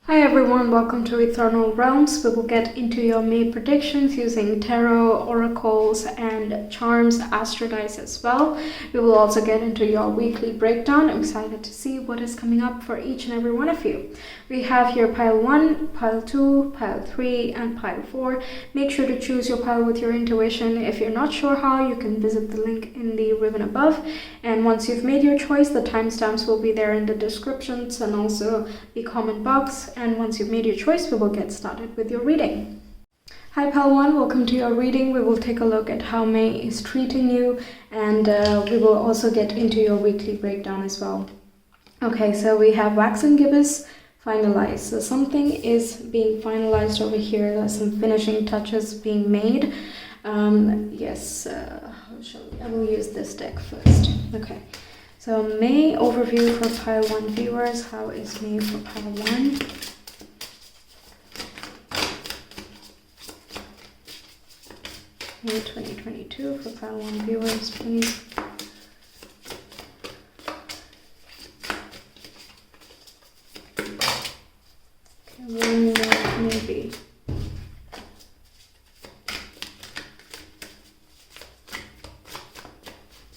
Hi everyone, welcome to Ethernal Realms. We will get into your May predictions using tarot, oracles, and charms, astrodice as well. We will also get into your weekly breakdown. I'm excited to see what is coming up for each and every one of you. We have here pile 1, pile 2, pile 3, and pile 4. Make sure to choose your pile with your intuition. If you're not sure how, you can visit the link in the ribbon above. And once you've made your choice, the timestamps will be there in the descriptions and also the comment box. And once you've made your choice, we will get started with your reading. Hi Pal 1, welcome to your reading. We will take a look at how May is treating you, and we will also get into your weekly breakdown as well. Okay, so we have wax and gibbous finalized. So something is being finalized over here. There's some finishing touches being made. I will use this deck first. Okay. So May overview for pile 1 viewers. How is May for pile 1? May 2022 for pile 1 viewers, please. Okay, one more maybe.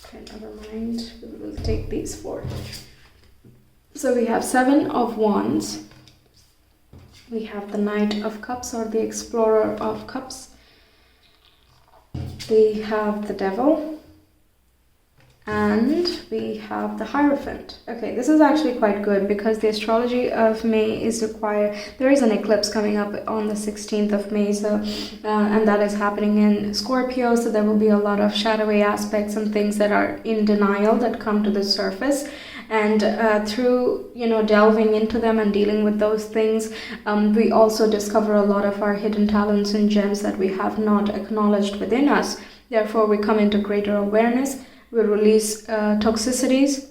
Okay, never mind. We will take these 4. So we have 7 of Wands. We have the Knight of Cups or the Explorer of Cups. We have the Devil, and we have the Hierophant. Okay, this is actually quite good because the astrology of May is required. There is an eclipse coming up on the 16th of May, so and that is happening in Scorpio, so there will be a lot of shadowy aspects and things that are in denial that come to the surface. And through delving into them and dealing with those things, we also discover a lot of our hidden talents and gems that we have not acknowledged within us. Therefore, we come into greater awareness. We release toxicities.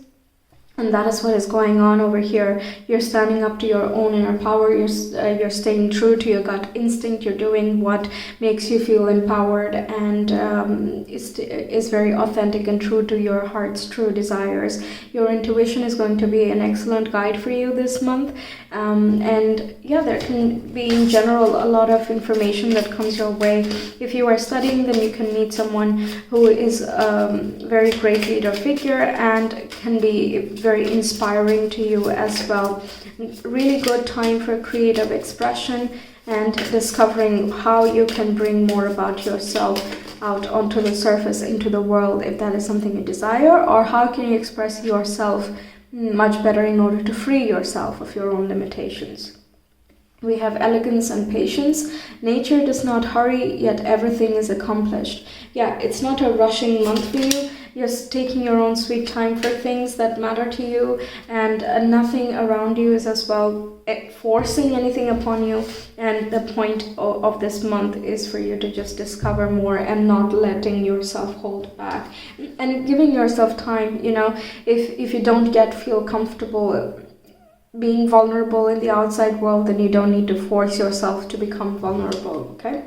And that is what is going on over here. You're standing up to your own inner power. You're staying true to your gut instinct. You're doing what makes you feel empowered and is very authentic and true to your heart's true desires. Your intuition is going to be an excellent guide for you this month. And yeah, there can be in general a lot of information that comes your way. If you are studying, then you can meet someone who is a very great leader figure and can be very inspiring to you as well. Really good time for creative expression and discovering how you can bring more about yourself out onto the surface into the world, if that is something you desire, or how can you express yourself much better in order to free yourself of your own limitations. We have elegance and patience. Nature does not hurry, yet everything is accomplished. Yeah, it's not a rushing month for you. You're taking your own sweet time for things that matter to you, and nothing around you is as well forcing anything upon you. And the point of this month is for you to just discover more and not letting yourself hold back and giving yourself time. If you don't feel comfortable being vulnerable in the outside world, then you don't need to force yourself to become vulnerable, okay?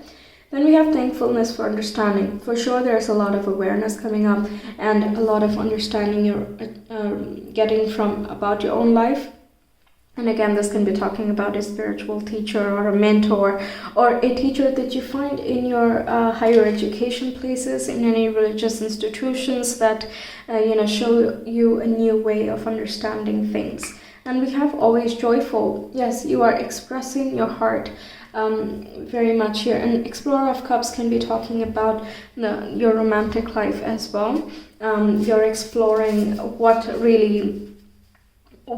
Then we have thankfulness for understanding. For sure, there's a lot of awareness coming up and a lot of understanding you're getting from about your own life. And again, this can be talking about a spiritual teacher or a mentor or a teacher that you find in your higher education places, in any religious institutions that show you a new way of understanding things. And we have always joyful. Yes, you are expressing your heart very much here. And Explorer of Cups can be talking about your romantic life as well. You're exploring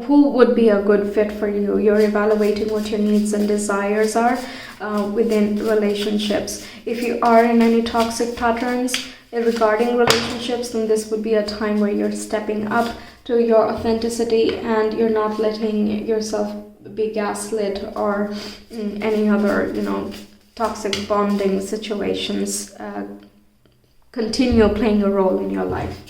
who would be a good fit for you. You're evaluating what your needs and desires are within relationships. If you are in any toxic patterns regarding relationships, then this would be a time where you're stepping up to your authenticity and you're not letting yourself be gaslit or any other toxic bonding situations continue playing a role in your life.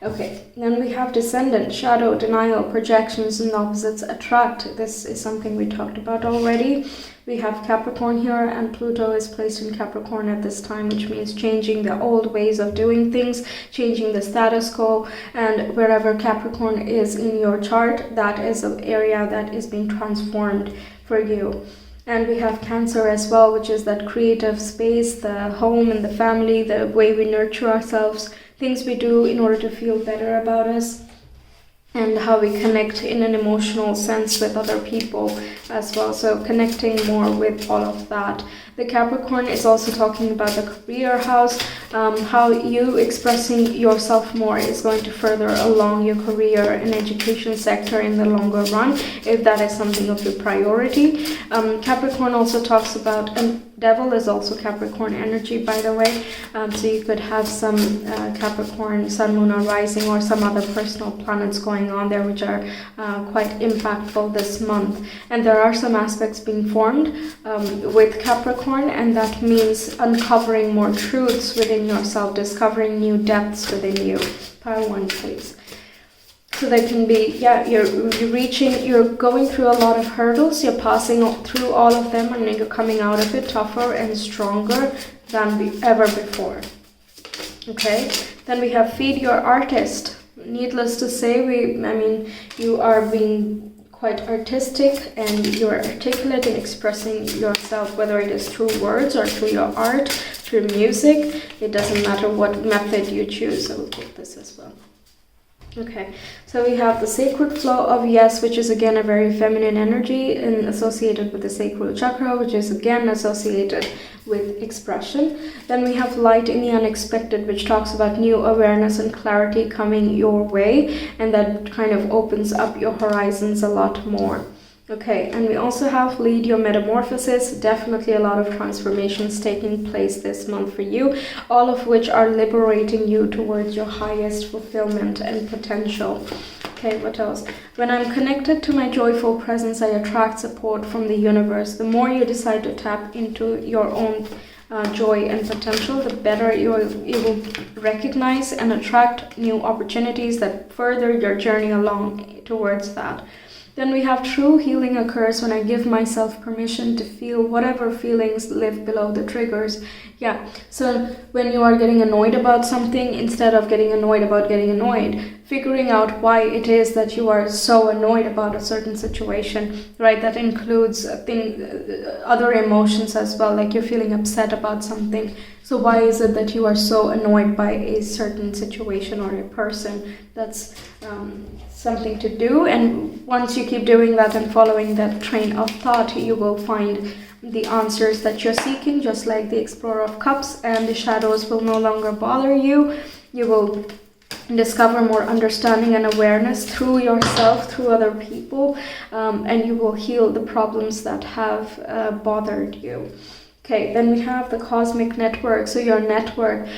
Okay, then we have Descendant, Shadow, Denial, Projections, and Opposites Attract. This is something we talked about already. We have Capricorn here, and Pluto is placed in Capricorn at this time, which means changing the old ways of doing things, changing the status quo, and wherever Capricorn is in your chart, that is an area that is being transformed for you. And we have Cancer as well, which is that creative space, the home and the family, the way we nurture ourselves, things we do in order to feel better about us, and how we connect in an emotional sense with other people as well. So connecting more with all of that. The Capricorn is also talking about the career house, how you expressing yourself more is going to further along your career and education sector in the longer run, if that is something of your priority. Capricorn also talks about, and Devil is also Capricorn energy, by the way, so you could have some Capricorn sun, moon, or rising, or some other personal planets going on there which are quite impactful this month. And there are some aspects being formed with Capricorn, and that means uncovering more truths within yourself, discovering new depths within you. Pile 1, please. So there can be, you're going through a lot of hurdles, you're passing through all of them, and you're coming out of it tougher and stronger than ever before. Okay, then we have Feed Your Artist. Needless to say, you are being quite artistic, and you're articulate in expressing yourself, whether it is through words or through your art, through music. It doesn't matter what method you choose. I will put this as well. Okay, so we have the sacred flow of Yes, which is again a very feminine energy and associated with the sacral chakra, which is again associated with expression. Then we have Light in the Unexpected, which talks about new awareness and clarity coming your way, and that kind of opens up your horizons a lot more. Okay, and we also have Lead Your Metamorphosis. Definitely a lot of transformations taking place this month for you, all of which are liberating you towards your highest fulfillment and potential. Okay, what else? When I'm connected to my joyful presence, I attract support from the universe. The more you decide to tap into your own joy and potential, the better you will recognize and attract new opportunities that further your journey along towards that. Then we have true healing occurs when I give myself permission to feel whatever feelings live below the triggers. Yeah, so when you are getting annoyed about something, instead of getting annoyed about getting annoyed, figuring out why it is that you are so annoyed about a certain situation, right? That includes other emotions as well, like you're feeling upset about something. So why is it that you are so annoyed by a certain situation or a person? That's something to do, and once you keep doing that and following that train of thought, you will find the answers that you're seeking, just like the Explorer of Cups, and the shadows will no longer bother you. You will discover more understanding and awareness through yourself, through other people, and you will heal the problems that have bothered you. Okay, then we have the cosmic network. So your network,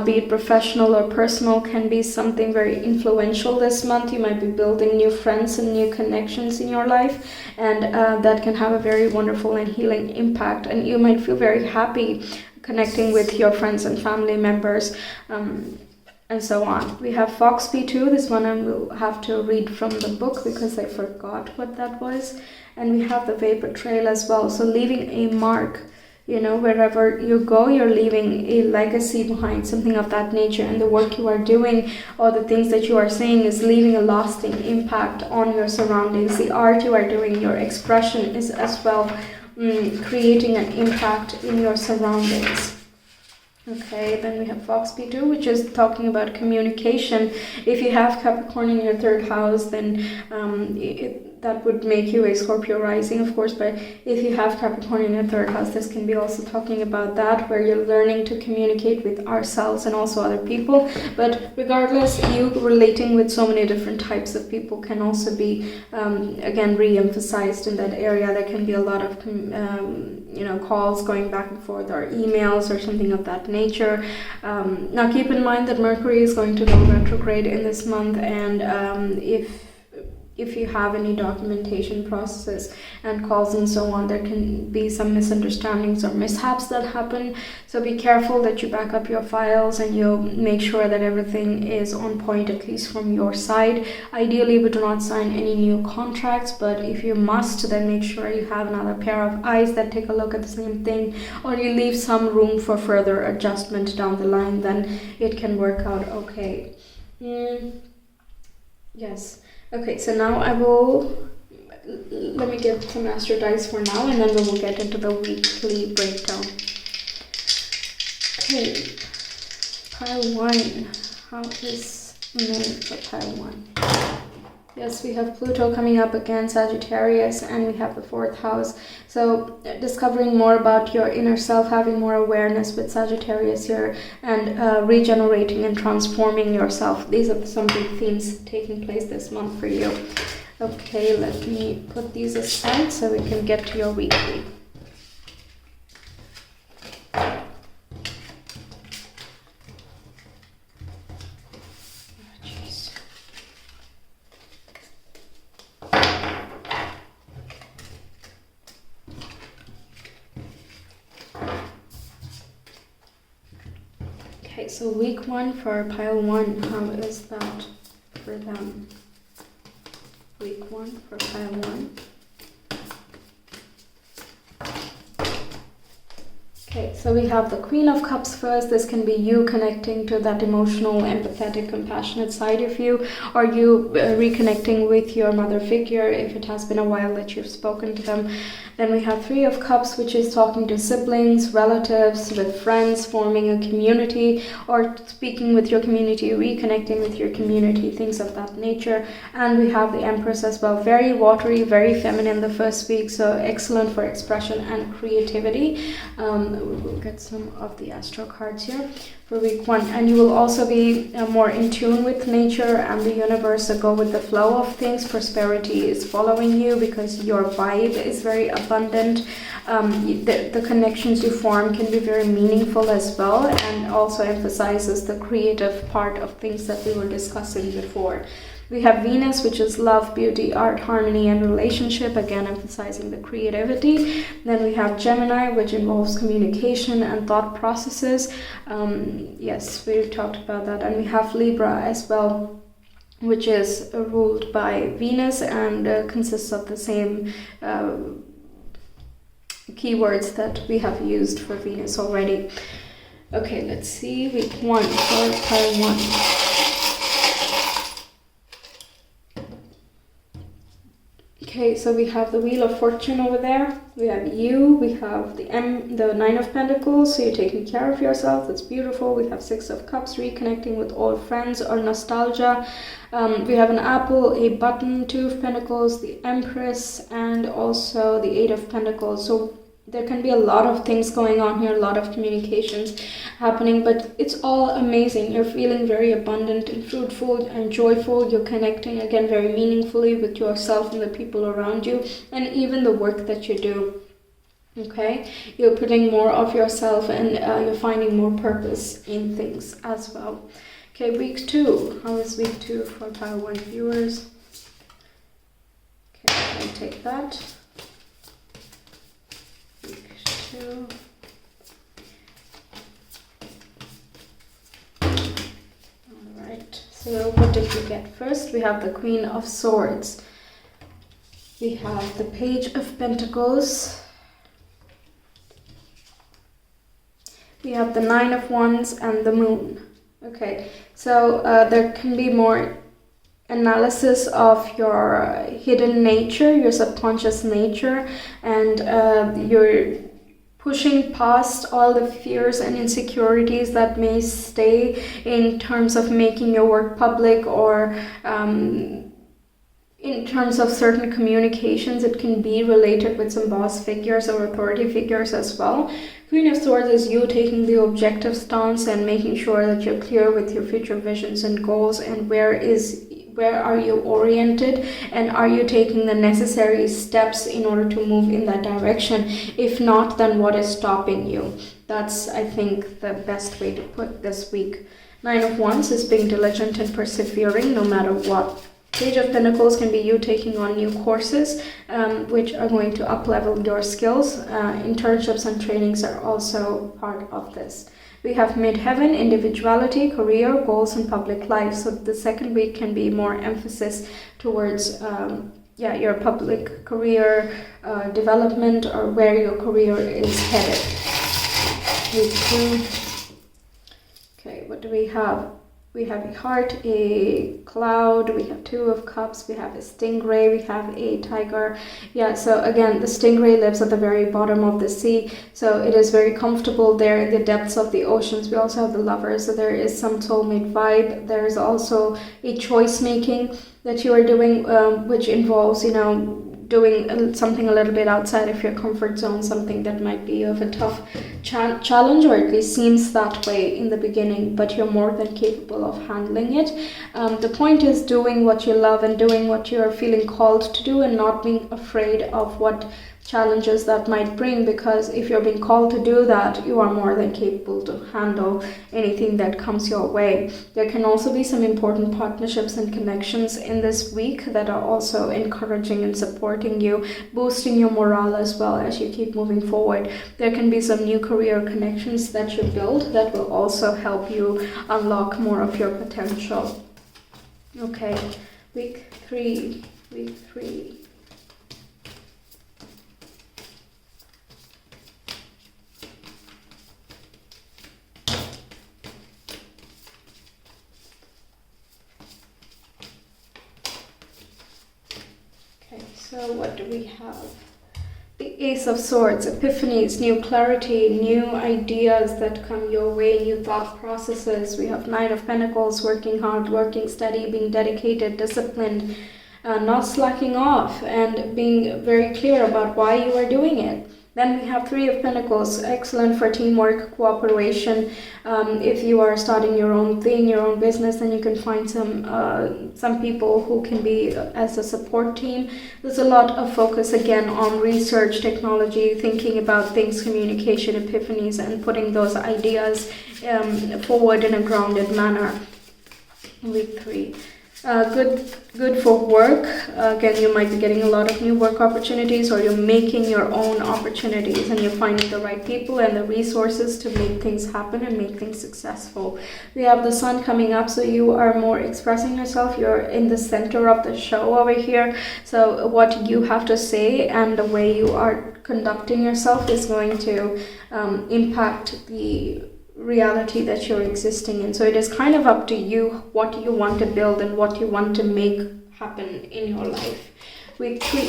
be it professional or personal, can be something very influential this month. You might be building new friends and new connections in your life, and that can have a very wonderful and healing impact. And you might feel very happy connecting with your friends and family members, and so on. We have Fox P2. This one I will have to read from the book because I forgot what that was. And we have the Vapor Trail as well. So leaving a mark. Wherever you go, you're leaving a legacy behind, something of that nature. And the work you are doing or the things that you are saying is leaving a lasting impact on your surroundings. The art you are doing, your expression is as well creating an impact in your surroundings. Okay, then we have Fox P2, which is talking about communication. If you have Capricorn in your third house, then that would make you a Scorpio rising, of course. But if you have Capricorn in your third house, this can be also talking about that, where you're learning to communicate with ourselves and also other people. But regardless, you relating with so many different types of people can also be, again, re-emphasized in that area. There can be a lot of calls going back and forth, or emails or something of that nature. Now keep in mind that Mercury is going to go retrograde in this month, and if you have any documentation processes and calls and so on, there can be some misunderstandings or mishaps that happen. So be careful that you back up your files and you make sure that everything is on point, at least from your side. Ideally, we do not sign any new contracts, but if you must, then make sure you have another pair of eyes that take a look at the same thing, or you leave some room for further adjustment down the line, then it can work out okay. Yes. Okay, so now I will let me get some astro dice for now, and then we will get into the weekly breakdown. Okay, pile 1. How is May for pile 1? Yes, we have Pluto coming up again, Sagittarius, and we have the 4th house. So discovering more about your inner self, having more awareness with Sagittarius here, and regenerating and transforming yourself. These are some big themes taking place this month for you. Okay, let me put these aside so we can get to your weekly. Okay, so week 1 for pile 1, how is that for them? Week 1 for pile 1. Okay, so we have the Queen of Cups first. This can be you connecting to that emotional, empathetic, compassionate side of you, or you reconnecting with your mother figure if it has been a while that you've spoken to them. Then we have 3 of Cups, which is talking to siblings, relatives, with friends, forming a community, or speaking with your community, reconnecting with your community, things of that nature. And we have the Empress as well, very watery, very feminine the first week, so excellent for expression and creativity. We will get some of the astro cards here for week 1, and you will also be more in tune with nature and the universe, so go with the flow of things. Prosperity is following you because your vibe is very abundant. The connections you form can be very meaningful as well, and also emphasizes the creative part of things that we were discussing before. We have Venus, which is love, beauty, art, harmony, and relationship, again emphasizing the creativity. Then we have Gemini, which involves communication and thought processes. Yes, we've talked about that. And we have Libra as well, which is ruled by Venus and consists of the same keywords that we have used for Venus already. Okay, let's see, week 1 for pile 1. Okay, so we have the Wheel of Fortune over there. We have you. We have the 9 of Pentacles, so you're taking care of yourself. That's beautiful. We have 6 of Cups, reconnecting with old friends or nostalgia. We have an apple, a button, 2 of Pentacles, the Empress, and also the 8 of Pentacles. So there can be a lot of things going on here, a lot of communications happening, but it's all amazing. You're feeling very abundant and fruitful and joyful. You're connecting again very meaningfully with yourself and the people around you, and even the work that you do. Okay, you're putting more of yourself, and you're finding more purpose in things as well. Okay, week 2. How is week 2 for pile 1 viewers? Okay, I'll take that. Week 2. Alright, so what did we get first? We have the Queen of Swords. We have the Page of Pentacles. We have the 9 of Wands and the Moon. Okay, so there can be more analysis of your hidden nature, your subconscious nature, and you're pushing past all the fears and insecurities that may stay in terms of making your work public, or in terms of certain communications. It can be related with some boss figures or authority figures as well. Queen of Swords is you taking the objective stance and making sure that you're clear with your future visions and goals, and where are you oriented, and are you taking the necessary steps in order to move in that direction? If not, then what is stopping you? That's, I think, the best way to put this week. 9 of Wands is being diligent and persevering no matter what. Page of Pentacles can be you taking on new courses, which are going to up-level your skills. Internships and trainings are also part of this. We have Midheaven, individuality, career, goals, and public life. So the second week can be more emphasis towards your public career development, or where your career is headed. Week 2. Okay, what do we have? we have a heart, a cloud, we have two of cups, we have a stingray, we have a tiger. Yeah, so again, the stingray lives at the very bottom of the sea, so it is very comfortable there in the depths of the oceans. We also have the lovers, so there is some soulmate vibe. There is also a choice making that you are doing, which involves, doing something a little bit outside of your comfort zone, something that might be of a tough challenge, or at least seems that way in the beginning, but you're more than capable of handling it. The point is doing what you love and doing what you're feeling called to do, and not being afraid of what challenges that might bring, because if you're being called to do that, you are more than capable to handle anything that comes your way. There can also be some important partnerships and connections in this week that are also encouraging and supporting you, boosting your morale as well as you keep moving forward. There can be some new career connections that you build that will also help you unlock more of your potential. Okay, week three. So what do we have? The Ace of Swords, epiphanies, new clarity, new ideas that come your way, new thought processes. We have Knight of Pentacles, working hard, working steady, being dedicated, disciplined, not slacking off, and being very clear about why you are doing it. Then we have Three of Pentacles, excellent for teamwork, cooperation. If you are starting your own thing, your own business, then you can find some people who can be as a support team. There's a lot of focus again on research, technology, thinking about things, communication, epiphanies, and putting those ideas forward in a grounded manner. Week 3. Good for work. Again, you might be getting a lot of new work opportunities, or you're making your own opportunities, and you're finding the right people and the resources to make things happen and make things successful. We have the sun coming up, so you are more expressing yourself. You're in the center of the show over here, so what you have to say and the way you are conducting yourself is going to impact the reality that you're existing in. So it is kind of up to you what you want to build and what you want to make happen in your life. Week 3.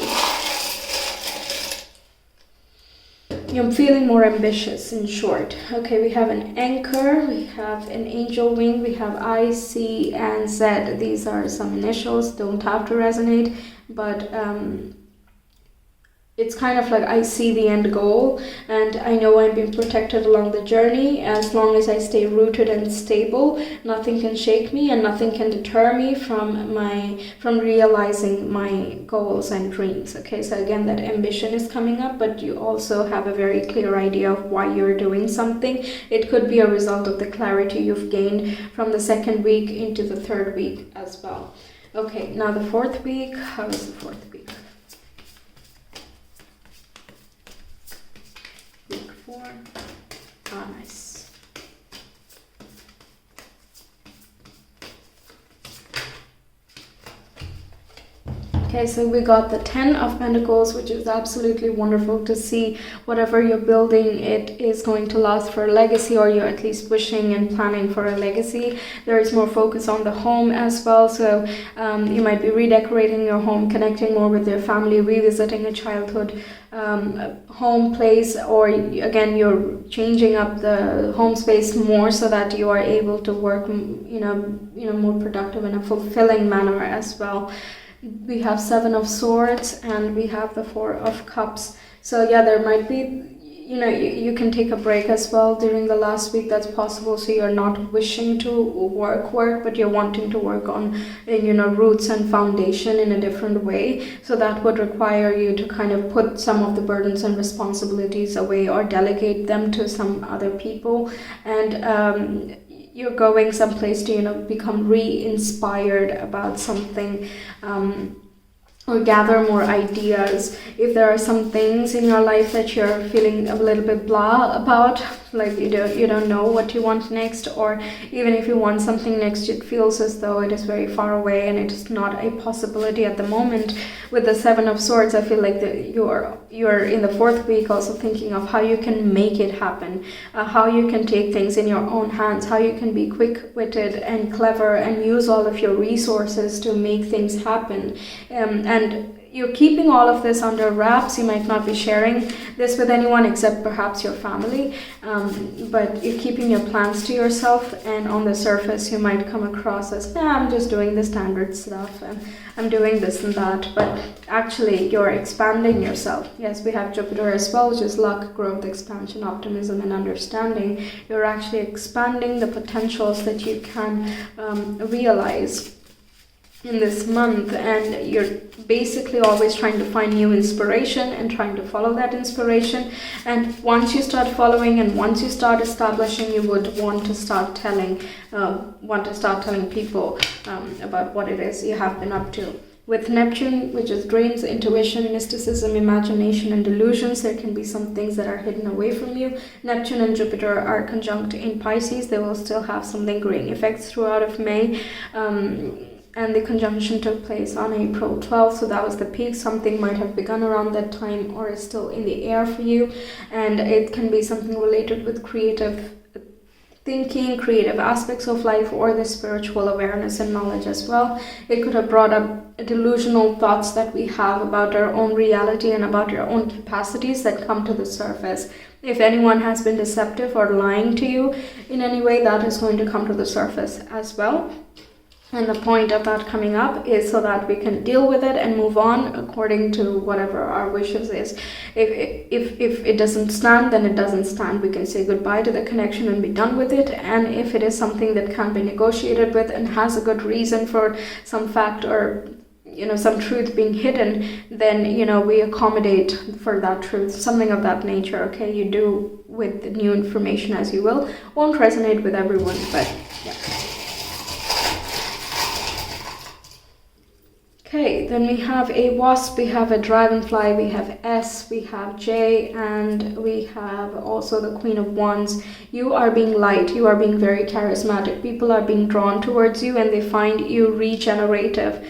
You're feeling more ambitious, in short. Okay, we have an anchor, we have an angel wing, we have I, C, and Z. These are some initials, don't have to resonate, but it's kind of like I see the end goal, and I know I'm being protected along the journey. As long as I stay rooted and stable, nothing can shake me and nothing can deter me from realizing my goals and dreams. Okay, so again, that ambition is coming up, but you also have a very clear idea of why you're doing something. It could be a result of the clarity you've gained from the second week into the third week as well. Okay, now the fourth week. How is the fourth week? Week 4. Ah, nice. Okay, so we got the 10 of Pentacles, which is absolutely wonderful to see. Whatever you're building, it is going to last for a legacy, or you're at least wishing and planning for a legacy. There is more focus on the home as well, so you might be redecorating your home, connecting more with your family, revisiting a childhood home place, or again, you're changing up the home space more so that you are able to work, more productive in a fulfilling manner as well. We have 7 of Swords and we have the 4 of Cups. So yeah, there might be, you can take a break as well during the last week. That's possible. So you're not wishing to work, but you're wanting to work on, roots and foundation in a different way. So that would require you to kind of put some of the burdens and responsibilities away, or delegate them to some other people. And you're going someplace to become re-inspired about something, or gather more ideas. If there are some things in your life that you're feeling a little bit blah about, like you don't know what you want next, or even if you want something next, it feels as though it is very far away and it is not a possibility at the moment. With the Seven of Swords, I feel like that you're in the fourth week also thinking of how you can make it happen, how you can take things in your own hands, how you can be quick-witted and clever and use all of your resources to make things happen. And you're keeping all of this under wraps. You might not be sharing this with anyone except perhaps your family, but you're keeping your plans to yourself, and on the surface you might come across as, I'm just doing the standard stuff and I'm doing this and that, but actually you're expanding yourself. Yes, we have Jupiter as well, which is luck, growth, expansion, optimism, and understanding. You're actually expanding the potentials that you can realize in this month, and you're basically always trying to find new inspiration and trying to follow that inspiration. And once you start following and once you start establishing, you would want to start telling people about what it is you have been up to. With Neptune, which is dreams, intuition, mysticism, imagination, and delusions, there can be some things that are hidden away from you. Neptune and Jupiter are conjunct in Pisces. They will still have some lingering effects throughout of May. And the conjunction took place on April 12th, so that was the peak. Something might have begun around that time or is still in the air for you, and it can be something related with creative thinking, creative aspects of life, or the spiritual awareness and knowledge as well. It could have brought up delusional thoughts that we have about our own reality and about our own capacities that come to the surface. If anyone has been deceptive or lying to you in any way, that is going to come to the surface as well. And the point of that coming up is so that we can deal with it and move on according to whatever our wishes is. If it doesn't stand, then it doesn't stand. We can say goodbye to the connection and be done with it. And if it is something that can be negotiated with and has a good reason for some fact or some truth being hidden, then we accommodate for that truth, something of that nature. Okay, you do with the new information as you will. Won't resonate with everyone, but yeah. Okay, then we have a wasp, we have a dragonfly, we have S, we have J, and we have also the Queen of Wands. You are being light, you are being very charismatic. People are being drawn towards you and they find you regenerative.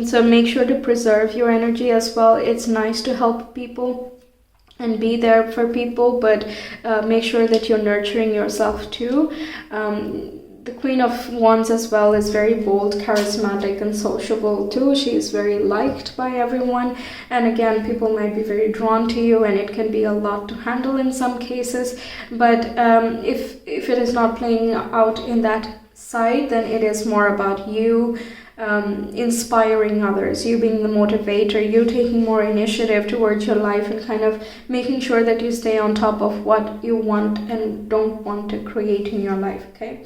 So make sure to preserve your energy as well. It's nice to help people and be there for people, but make sure that you're nurturing yourself too. The Queen of Wands as well is very bold, charismatic, and sociable too. She is very liked by everyone, and again, people might be very drawn to you, and it can be a lot to handle in some cases. But if it is not playing out in that side, then it is more about you inspiring others, you being the motivator, you taking more initiative towards your life and kind of making sure that you stay on top of what you want and don't want to create in your life. Okay,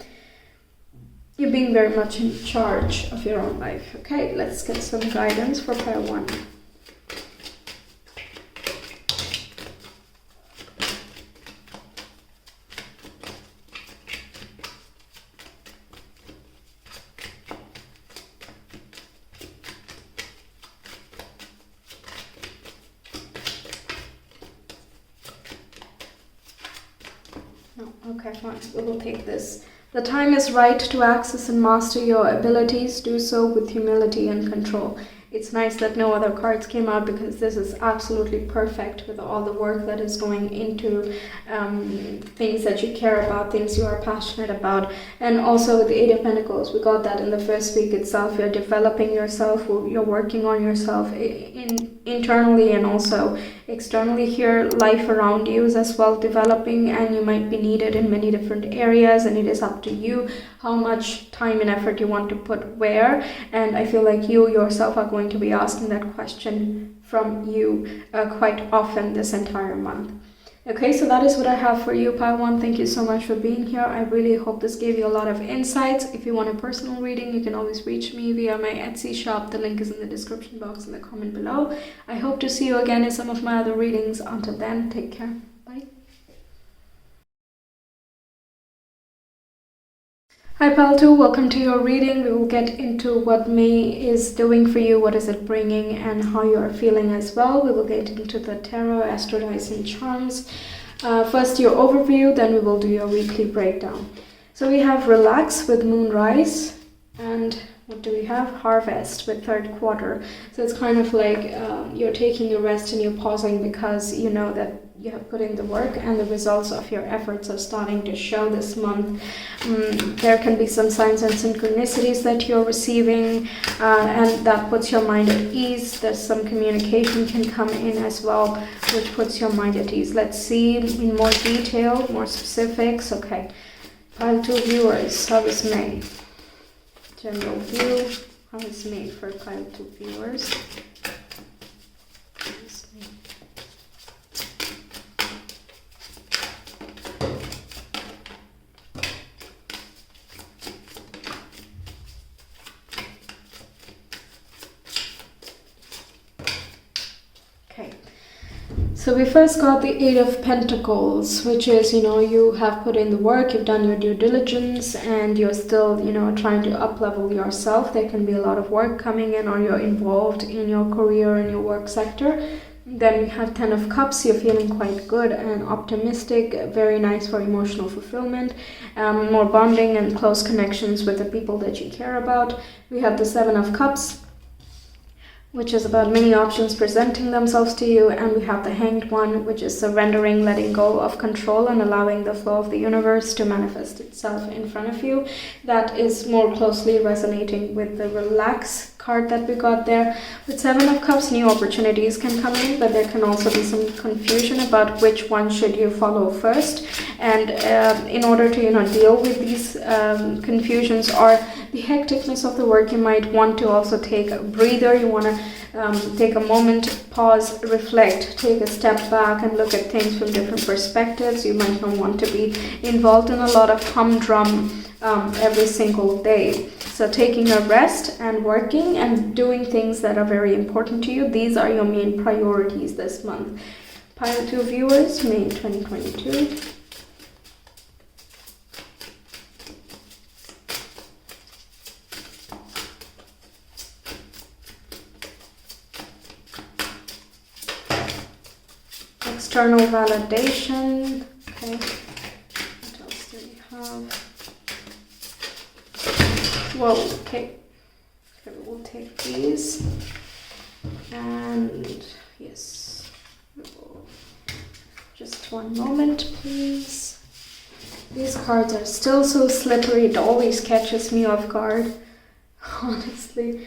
you're being very much in charge of your own life. Okay, let's get some guidance for pair 1. No, okay, fine. We will take this. The time is right to access and master your abilities. Do so with humility and control. It's nice that no other cards came out because this is absolutely perfect with all the work that is going into things that you care about, things you are passionate about. And also with the Eight of Pentacles, we got that in the first week itself. You're developing yourself, you're working on yourself internally and also externally here. Life around you is as well developing, and you might be needed in many different areas, and it is up to you how much time and effort you want to put where. And I feel like you yourself are going to be asking that question from you quite often this entire month. Okay, so that is what I have for you, Pi 1. Thank you so much for being here. I really hope this gave you a lot of insights. If you want a personal reading, you can always reach me via my Etsy shop. The link is in the description box in the comment below. I hope to see you again in some of my other readings. Until then, take care. Bye. Hi Pal 2, welcome to your reading. We will get into what May is doing for you, what is it bringing, and how you are feeling as well. We will get into the tarot, astro dice, and charms. First your overview, then we will do your weekly breakdown. So we have Relax with Moonrise, and what do we have? Harvest with third quarter. So it's kind of like you're taking a rest and you're pausing because you know that you have put in the work and the results of your efforts are starting to show this month. There can be some signs and synchronicities that you're receiving, and that puts your mind at ease. There's some communication can come in as well, which puts your mind at ease. Let's see in more detail, more specifics. Okay, pile 2 viewers, how is May? General view, how is May for pile 2 viewers? So we first got the Eight of Pentacles, which is, you have put in the work, you've done your due diligence, and you're still, trying to up-level yourself. There can be a lot of work coming in, or you're involved in your career and your work sector. Then we have Ten of Cups. You're feeling quite good and optimistic, very nice for emotional fulfillment, more bonding and close connections with the people that you care about. We have the Seven of Cups, which is about many options presenting themselves to you, and we have the Hanged One, which is surrendering, letting go of control and allowing the flow of the universe to manifest itself in front of you. That is more closely resonating with the Relax card that we got there. With Seven of Cups, new opportunities can come in, but there can also be some confusion about which one should you follow first. And in order to deal with these confusions or the hecticness of the work, you might want to also take a breather. You want to take a moment, pause, reflect, take a step back and look at things from different perspectives. You might not want to be involved in a lot of humdrum every single day. So taking a rest and working and doing things that are very important to you, these are your main priorities this month. Pile 2 viewers, May 2022. External validation. Okay, what else do we have? Whoa, okay. We'll take these. And yes, just one moment, please. These cards are still so slippery. It always catches me off guard, honestly.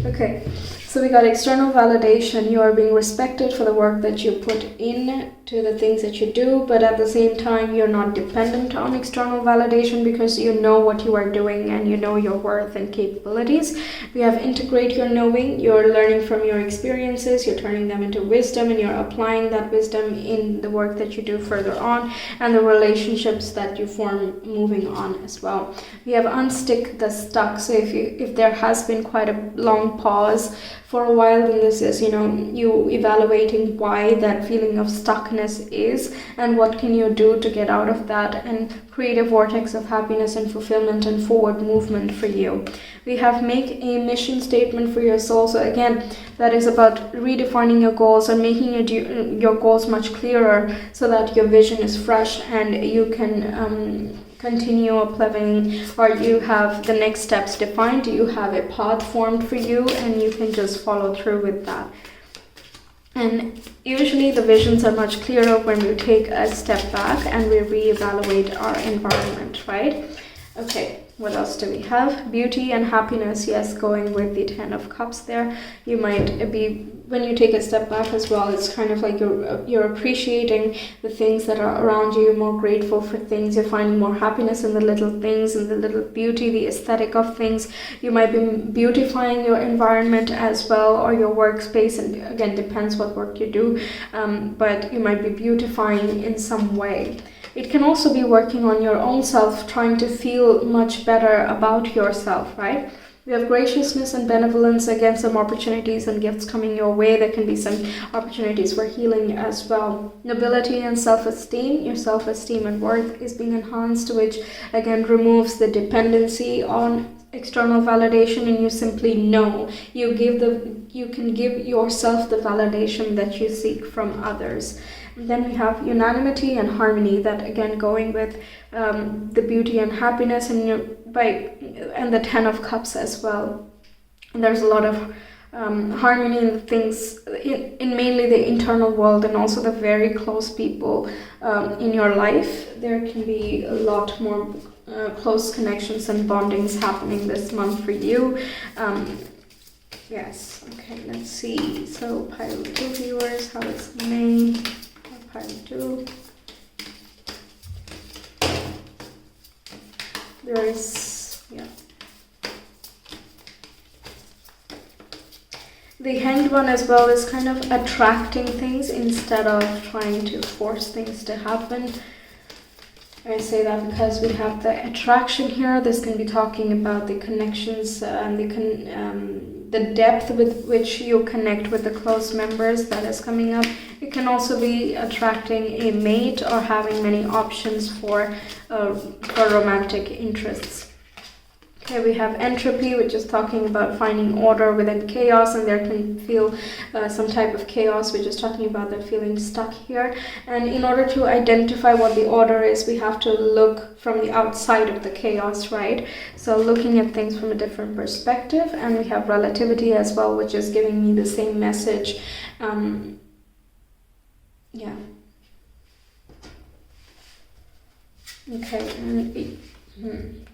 Okay, so we got external validation. You are being respected for the work that you put in to the things that you do, but at the same time you're not dependent on external validation because you know what you are doing and you know your worth and capabilities. We have integrate your knowing. You're learning from your experiences, you're turning them into wisdom, and you're applying that wisdom in the work that you do further on and the relationships that you form moving on as well. We have unstick the stuck. So if there has been quite a long pause for a while, then this is you evaluating why that feeling of stuckness is and what can you do to get out of that and create a vortex of happiness and fulfillment and forward movement for you. We have make a mission statement for your soul. So again, that is about redefining your goals and making your goals much clearer so that your vision is fresh and you can continue up-leveling, or you have the next steps defined. You have a path formed for you and you can just follow through with that. And usually the visions are much clearer when we take a step back and we reevaluate our environment, right? Okay, what else do we have? Beauty and happiness. Yes, going with the Ten of Cups there. You might be, when you take a step back as well, it's kind of like you're appreciating the things that are around you. You're more grateful for things. You're finding more happiness in the little things, in the little beauty, the aesthetic of things. You might be beautifying your environment as well, or your workspace, and again, depends what work you do, but you might be beautifying in some way. It can also be working on your own self, trying to feel much better about yourself, right? We have graciousness and benevolence, again some opportunities and gifts coming your way. There can be some opportunities for healing as well. Nobility and self-esteem. Your self-esteem and worth is being enhanced, which again removes the dependency on external validation, and you simply know. You can give yourself the validation that you seek from others. And then we have unanimity and harmony, that again going with the beauty and happiness, and the 10 of Cups as well. And there's a lot of harmony in things, in mainly the internal world, and also the very close people in your life. There can be a lot more close connections and bondings happening this month for you. Yes, okay, let's see. So pile 2 viewers, how is May? Pile 2. There is, yeah. The Hanged One as well is kind of attracting things instead of trying to force things to happen. I say that because we have the attraction here. This can be talking about the connections and the depth with which you connect with the close members that is coming up. It can also be attracting a mate or having many options for romantic interests. Okay, we have entropy, which is talking about finding order within chaos, and there can feel some type of chaos, which is talking about them feeling stuck here. And in order to identify what the order is, we have to look from the outside of the chaos, right? So looking at things from a different perspective. And we have relativity as well, which is giving me the same message. Yeah. Okay.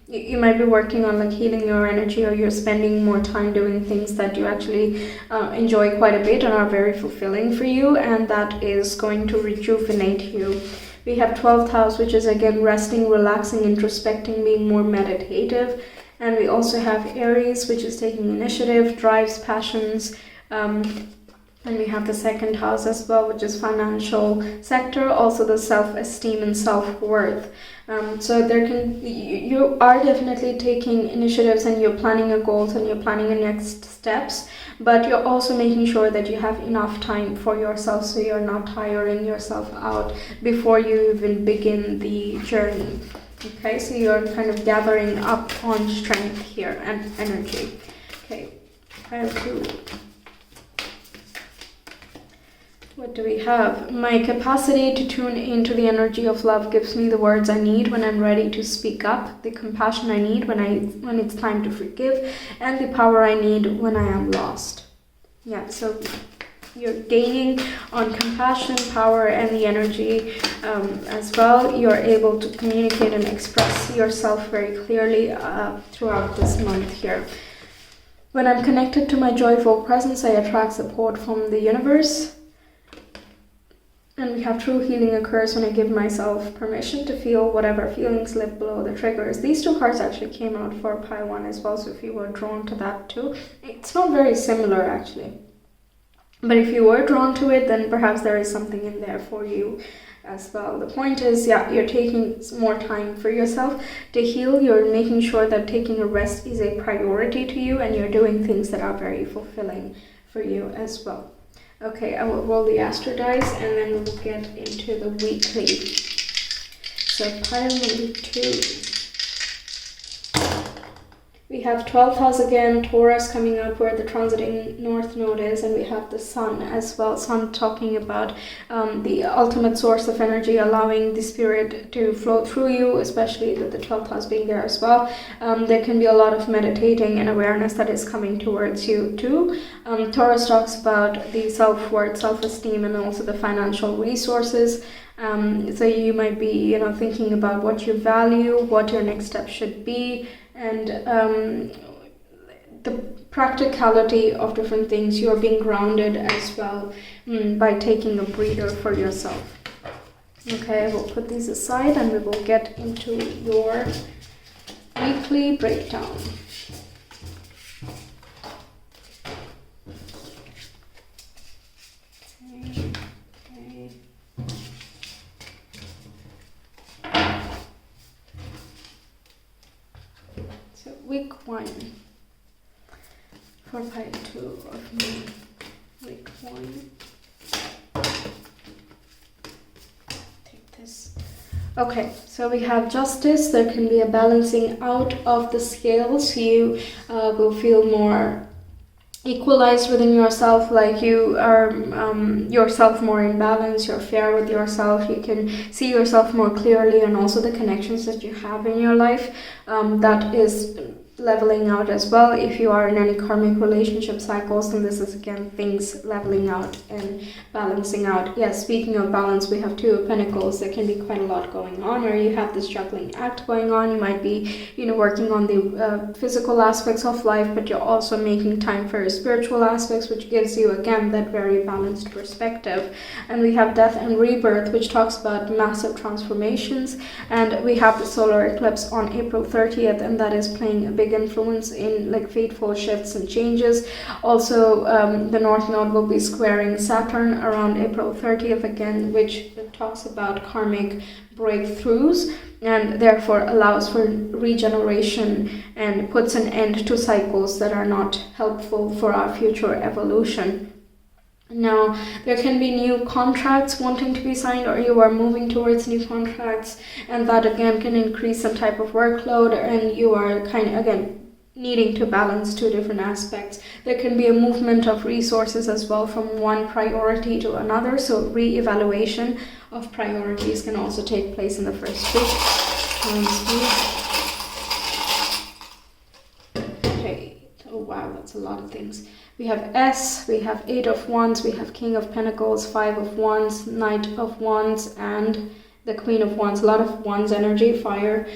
You might be working on like healing your energy, or you're spending more time doing things that you actually enjoy quite a bit and are very fulfilling for you, and that is going to rejuvenate you. We have 12th house, which is again resting, relaxing, introspecting, being more meditative. And we also have Aries, which is taking initiative, drives, passions. And we have the 2nd house as well, which is financial sector, also the self-esteem and self-worth. So you are definitely taking initiatives, and you're planning your goals, and you're planning your next steps, but you're also making sure that you have enough time for yourself, so you're not tiring yourself out before you even begin the journey. Okay, so you're kind of gathering up on strength here and energy. Okay, pile 2. What do we have? My capacity to tune into the energy of love gives me the words I need when I'm ready to speak up, the compassion I need when it's time to forgive, and the power I need when I am lost. Yeah, so you're gaining on compassion, power, and the energy as well. You're able to communicate and express yourself very clearly throughout this month here. When I'm connected to my joyful presence, I attract support from the universe. And we have true healing occurs when I give myself permission to feel whatever feelings live below the triggers. These 2 cards actually came out for pile 1 as well, so if you were drawn to that too. It's not very similar actually. But if you were drawn to it, then perhaps there is something in there for you as well. The point is, yeah, you're taking more time for yourself to heal. You're making sure that taking a rest is a priority to you, and you're doing things that are very fulfilling for you as well. Okay, I will roll the Astro dice, and then we'll get into the weekly. So pile number 2. We have 12th house again, Taurus coming up where the transiting North Node is, and we have the Sun as well. Sun talking about the ultimate source of energy, allowing the spirit to flow through you, especially with the 12th house being there as well. There can be a lot of meditating and awareness that is coming towards you too. Taurus talks about the self-worth, self-esteem, and also the financial resources. So you might be, thinking about what you value, what your next step should be, and the practicality of different things. You're being grounded as well by taking a breather for yourself. Okay, we'll put these aside and we will get into your weekly breakdown. Week 1. for pile 2 of May, week 1. Take this. Okay, so we have justice. There can be a balancing out of the scales. You will feel more equalized within yourself, like you are yourself more in balance, you're fair with yourself, you can see yourself more clearly, and also the connections that you have in your life, that is leveling out as well. If you are in any karmic relationship cycles, then this is again things leveling out and balancing out. Yes, speaking of balance, we have 2 of Pentacles. There can be quite a lot going on, or you have this juggling act going on. You might be, working on the physical aspects of life, but you're also making time for your spiritual aspects, which gives you again that very balanced perspective. And we have death and rebirth, which talks about massive transformations. And we have the solar eclipse on April 30th, and that is playing a big influence in like fateful shifts and changes. Also, the North Node will be squaring Saturn around April 30th again, which talks about karmic breakthroughs and therefore allows for regeneration and puts an end to cycles that are not helpful for our future evolution. Now, there can be new contracts wanting to be signed, or you are moving towards new contracts, and that again can increase some type of workload, and you are kind of again needing to balance 2 different aspects. There can be a movement of resources as well from one priority to another, so re-evaluation of priorities can also take place in the first week. Okay, oh wow, that's a lot of things. We have S, we have 8 of Wands, we have King of Pentacles, 5 of Wands, Knight of Wands, and the Queen of Wands. A lot of Wands energy, fire.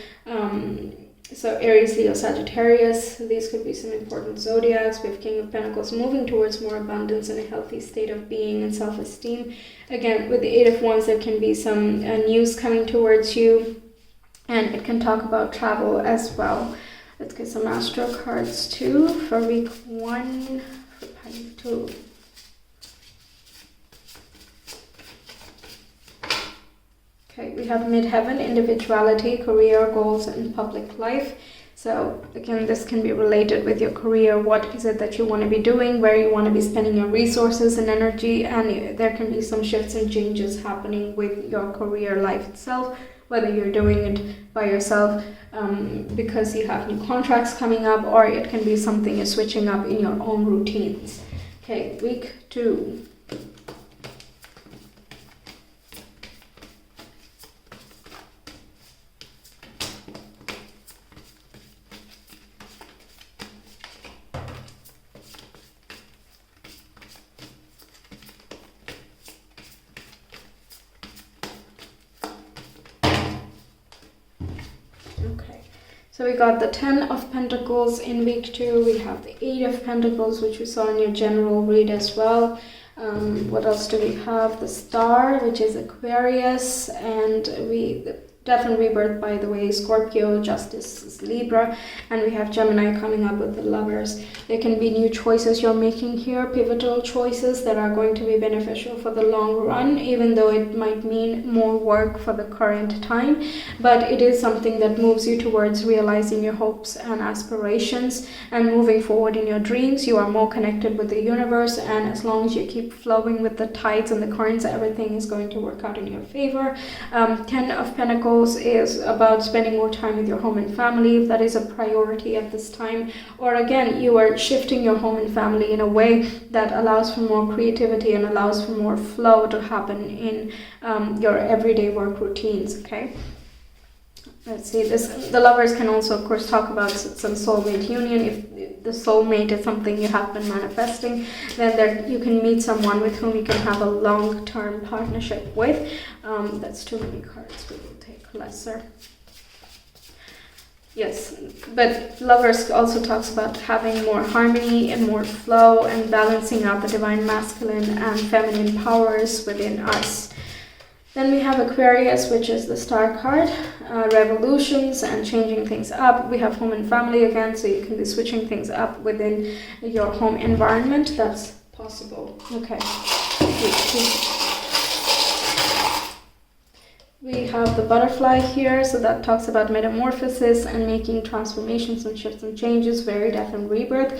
So Aries, Leo, Sagittarius, these could be some important zodiacs. We have King of Pentacles moving towards more abundance and a healthy state of being and self-esteem. Again, with the 8 of Wands, there can be some news coming towards you, and it can talk about travel as well. Let's get some astro cards too for week 1 for pile 2. Okay, we have midheaven, individuality, career, goals, and public life. So again, this can be related with your career. What is it that you want to be doing, where you want to be spending your resources and energy, and there can be some shifts and changes happening with your career life itself, whether you're doing it by yourself because you have new contracts coming up, or it can be something you're switching up in your own routines. Okay, week 2. So we got the 10 of Pentacles in week 2. We have the 8 of Pentacles, which we saw in your general read as well. What else do we have? The Star, which is Aquarius, and Death and Rebirth, by the way, Scorpio, Justice is Libra, and we have Gemini coming up with the Lovers. There can be new choices you're making here, pivotal choices that are going to be beneficial for the long run, even though it might mean more work for the current time. But it is something that moves you towards realizing your hopes and aspirations and moving forward in your dreams. You are more connected with the universe, and as long as you keep flowing with the tides and the currents, everything is going to work out in your favor. 10 of Pentacles is about spending more time with your home and family, if that is a priority at this time, or again you are shifting your home and family in a way that allows for more creativity and allows for more flow to happen in your everyday work routines. Okay, let's see, the Lovers can also of course talk about some soulmate union. If the soulmate is something you have been manifesting, then you can meet someone with whom you can have a long-term partnership with. That's too many cards, we will take lesser. Yes, but Lovers also talks about having more harmony and more flow and balancing out the divine masculine and feminine powers within us. Then we have Aquarius, which is the Star card, revolutions and changing things up. We have home and family again, so you can be switching things up within your home environment. That's possible. Okay. We have the butterfly here, so that talks about metamorphosis and making transformations and shifts and changes, very death and rebirth.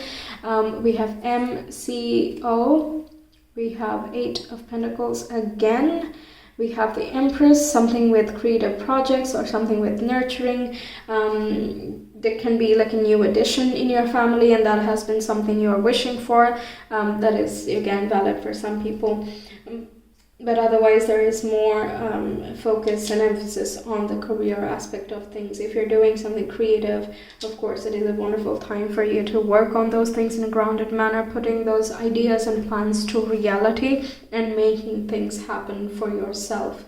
We have MCO. We have Eight of Pentacles again. We have the Empress, something with creative projects or something with nurturing. There can be like a new addition in your family, and that has been something you are wishing for. That is, again, valid for some people. But otherwise, there is more focus and emphasis on the career aspect of things. If you're doing something creative, of course, it is a wonderful time for you to work on those things in a grounded manner, putting those ideas and plans to reality and making things happen for yourself.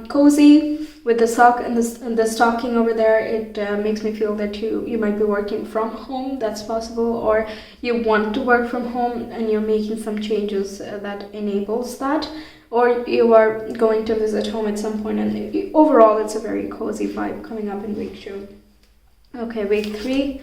Cozy with the sock and the stocking over there, it makes me feel that you might be working from home. That's possible, or you want to work from home and you're making some changes that enables that, or you are going to visit home at some point, and overall it's a very cozy vibe coming up in week 2. Okay, week 3.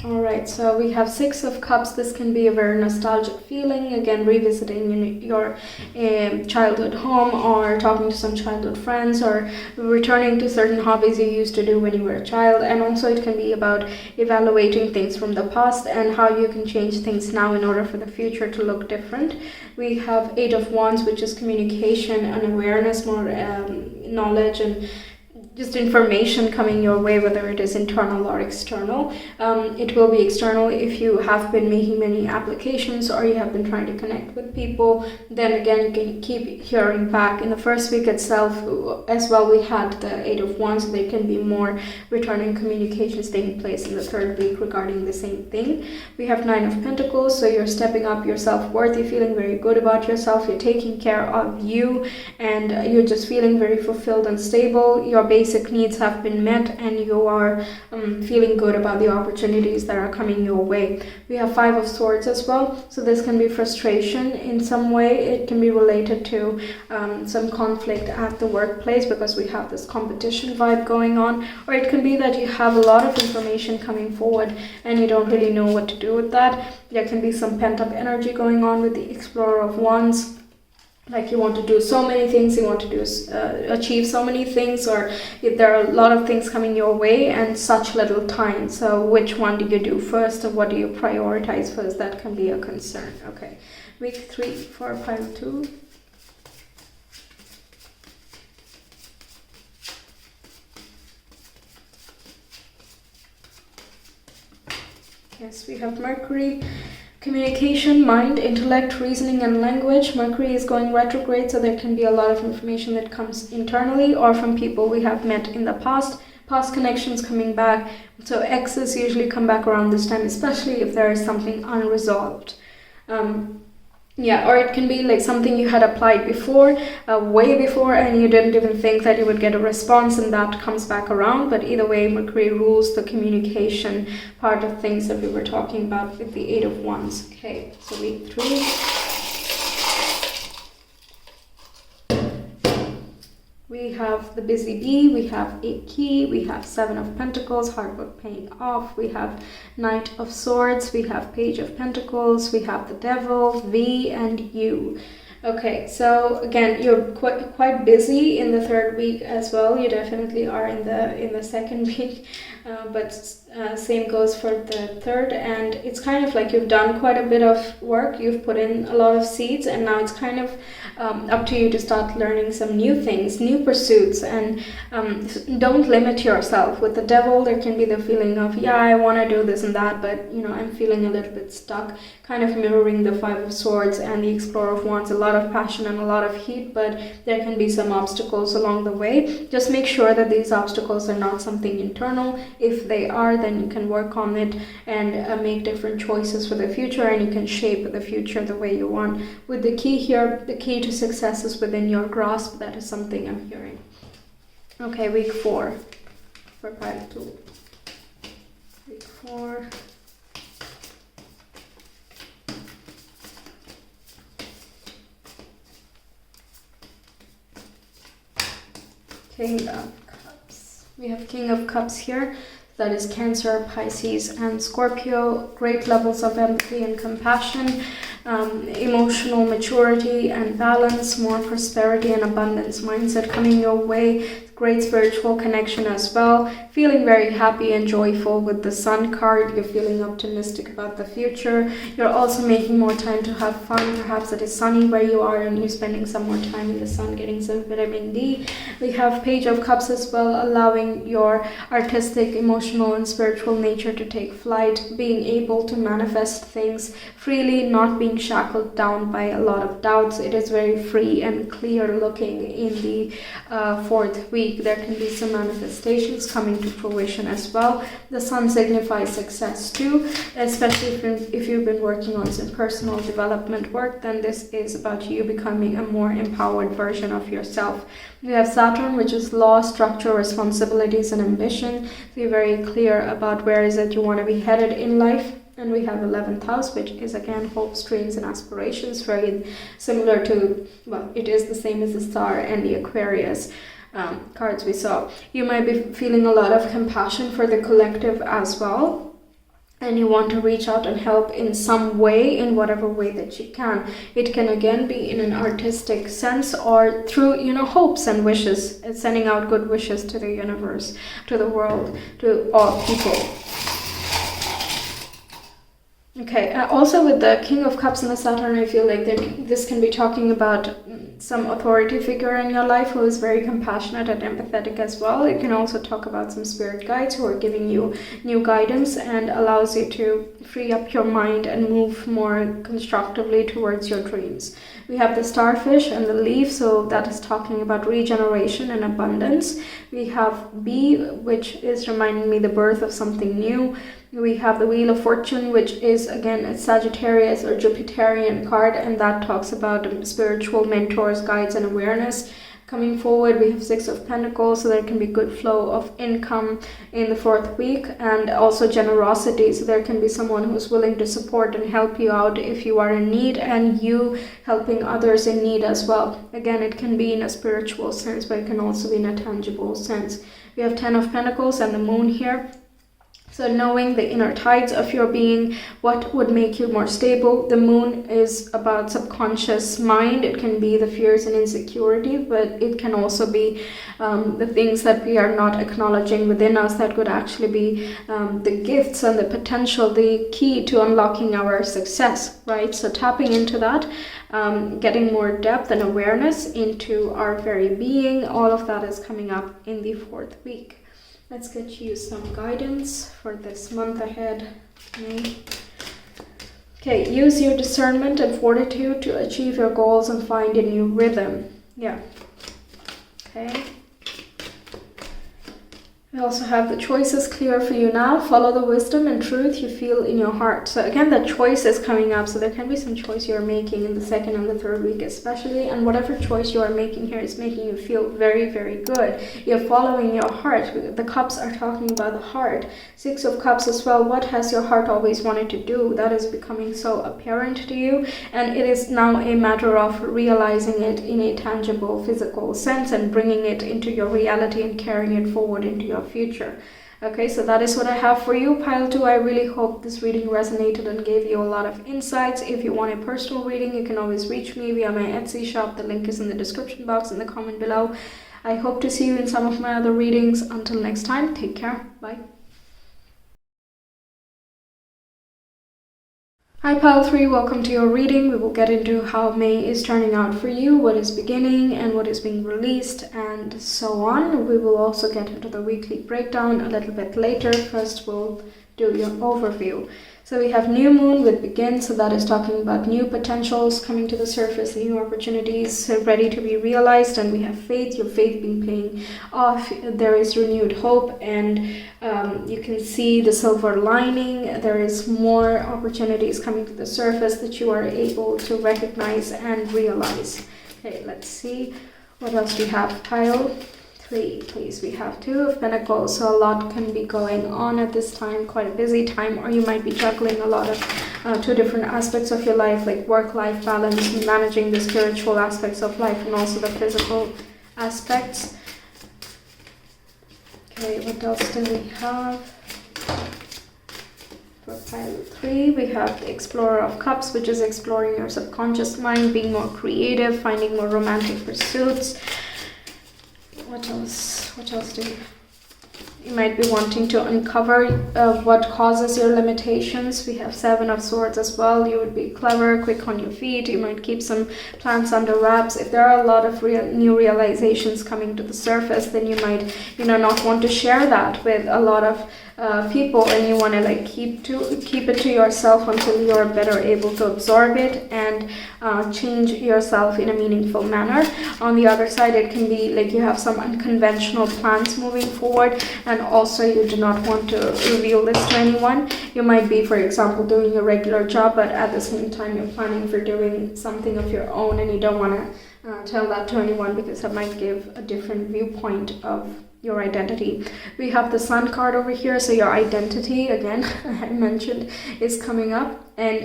Alright, so we have Six of Cups. This can be a very nostalgic feeling, again revisiting your childhood home, or talking to some childhood friends, or returning to certain hobbies you used to do when you were a child. And also it can be about evaluating things from the past and how you can change things now in order for the future to look different. We have Eight of Wands, which is communication and awareness, more knowledge and just information coming your way, whether it is internal or external. It will be external if you have been making many applications or you have been trying to connect with people. Then again, you can keep hearing back. In the first week itself as well, we had the Eight of Wands, so there can be more returning communications taking place in the third week regarding the same thing. We have Nine of Pentacles, so you're stepping up your self-worth, you're feeling very good about yourself, you're taking care of you, and you're just feeling very fulfilled and stable. Your basic needs have been met, and you are feeling good about the opportunities that are coming your way. We have Five of Swords as well, so this can be frustration in some way. It can be related to some conflict at the workplace, because we have this competition vibe going on, or it can be that you have a lot of information coming forward and you don't really know what to do with that. There can be some pent-up energy going on with the Explorer of Wands. Like you want to do so many things, you want to do achieve so many things, or if there are a lot of things coming your way and such little time. So which one do you do first, or what do you prioritize first? That can be a concern. Okay, week 3 for pile 2. Yes, we have Mercury. Communication, mind, intellect, reasoning, and language. Mercury is going retrograde, so there can be a lot of information that comes internally or from people we have met in the past. Past connections coming back. So exes usually come back around this time, especially if there is something unresolved. Yeah, or it can be like something you had applied before, way before, and you didn't even think that you would get a response, and that comes back around. But either way, Mercury rules the communication part of things that we were talking about with the Eight of Wands. Okay, so week 3. We have the Busy Bee, we have a Key, we have Seven of Pentacles, hard work paying off, we have Knight of Swords, we have Page of Pentacles, we have the Devil, V, and U. Okay, so again, you're quite busy in the third week as well. You definitely are in the second week, but same goes for the third. And it's kind of like you've done quite a bit of work. You've put in a lot of seeds, and now it's kind of up to you to start learning some new things, new pursuits. And don't limit yourself. With the Devil, there can be the feeling of, yeah, I want to do this and that, but I'm feeling a little bit stuck. Kind of mirroring the Five of Swords and the Explorer of Wands. A lot of passion and a lot of heat, but there can be some obstacles along the way. Just make sure that these obstacles are not something internal. If they are, then you can work on it and make different choices for the future, and you can shape the future the way you want. With the Key here, the key to success is within your grasp. That is something I'm hearing. Okay, week 4 for pile 2. Week 4. King of Cups. We have King of Cups here. That is Cancer, Pisces, and Scorpio. Great levels of empathy and compassion, emotional maturity and balance, more prosperity and abundance mindset coming your way. Great spiritual connection as well. Feeling very happy and joyful with the Sun card. You're feeling optimistic about the future. You're also making more time to have fun. Perhaps it is sunny where you are and you're spending some more time in the sun, getting some vitamin D. We have Page of Cups as well, allowing your artistic, emotional, and spiritual nature to take flight, being able to manifest things freely, not being shackled down by a lot of doubts. It is very free and clear looking in the fourth week. There can be some manifestations coming to fruition as well. The Sun signifies success too, especially if you've been working on some personal development work, then this is about you becoming a more empowered version of yourself. We have Saturn, which is law, structure, responsibilities, and ambition. Be very clear about where is it you want to be headed in life. And we have 11th house, which is again hopes, dreams, and aspirations. Very similar to, well, it is the same as the Star and the Aquarius cards we saw. You might be feeling a lot of compassion for the collective as well, and you want to reach out and help in some way, in whatever way that you can. It can again be in an artistic sense or through, hopes and wishes, sending out good wishes to the universe, to the world, to all people. Okay, also with the King of Cups and the Saturn, I feel like this can be talking about some authority figure in your life who is very compassionate and empathetic as well. It can also talk about some spirit guides who are giving you new guidance and allows you to free up your mind and move more constructively towards your dreams. We have the Starfish and the Leaf, so that is talking about regeneration and abundance. We have Bee, which is reminding me the birth of something new. We have the Wheel of Fortune, which is again a Sagittarius or Jupiterian card, and that talks about spiritual mentors, guides, and awareness. Coming forward, we have Six of Pentacles, so there can be good flow of income in the fourth week, and also generosity, so there can be someone who's willing to support and help you out if you are in need, and you helping others in need as well. Again, it can be in a spiritual sense, but it can also be in a tangible sense. We have 10 of Pentacles and the Moon here. So knowing the inner tides of your being, what would make you more stable. The Moon is about subconscious mind. It can be the fears and insecurity, but it can also be the things that we are not acknowledging within us that could actually be the gifts and the potential, the key to unlocking our success, right? So tapping into that, getting more depth and awareness into our very being, all of that is coming up in the fourth week. Let's get you some guidance for this month ahead. Okay, use your discernment and fortitude to achieve your goals and find a new rhythm. Yeah. Okay. We also have the choices clear for you now. Follow the wisdom and truth you feel in your heart. So again, the choice is coming up. So there can be some choice you're making in the second and the third week especially. And whatever choice you are making here is making you feel very, very good. You're following your heart. The cups are talking about the heart. Six of Cups as well. What has your heart always wanted to do? That is becoming so apparent to you. And it is now a matter of realizing it in a tangible, physical sense and bringing it into your reality and carrying it forward into your future. Okay, so that is what I have for you, pile 2. I really hope this reading resonated and gave you a lot of insights. If you want a personal reading, you can always reach me via my Etsy shop. The link is in the description box in the comment below. I hope to see you in some of my other readings. Until next time, take care. Bye. Hi pile 3, welcome to your reading. We will get into how May is turning out for you, what is beginning and what is being released and so on. We will also get into the weekly breakdown a little bit later. First we'll do your overview. So we have new moon with begin, so that is talking about new potentials coming to the surface, new opportunities ready to be realized. And we have faith, your faith being paying off. There is renewed hope and you can see the silver lining. There is more opportunities coming to the surface that you are able to recognize and realize. Okay, let's see what else we have. Pile 3, please. We have 2 of Pentacles, so a lot can be going on at this time, quite a busy time, or you might be juggling a lot of 2 different aspects of your life, like work-life balance, managing the spiritual aspects of life and also the physical aspects. Okay, what else do we have? For pile 3, we have the Explorer of Cups, which is exploring your subconscious mind, being more creative, finding more romantic pursuits. What else? What else do we? You might be wanting to uncover what causes your limitations. We have 7 of Swords as well. You would be clever, quick on your feet. You might keep some plans under wraps. If there are a lot of new realizations coming to the surface, then you might, not want to share that with a lot of people, and you want to like keep it to yourself until you're better able to absorb it and change yourself in a meaningful manner. On the other side, it can be like you have some unconventional plans moving forward, and also you do not want to reveal this to anyone. You might be, for example, doing a regular job, but at the same time you're planning for doing something of your own, and you don't want to tell that to anyone because that might give a different viewpoint of your identity. We have the Sun card over here, so your identity, again, I mentioned, is coming up, and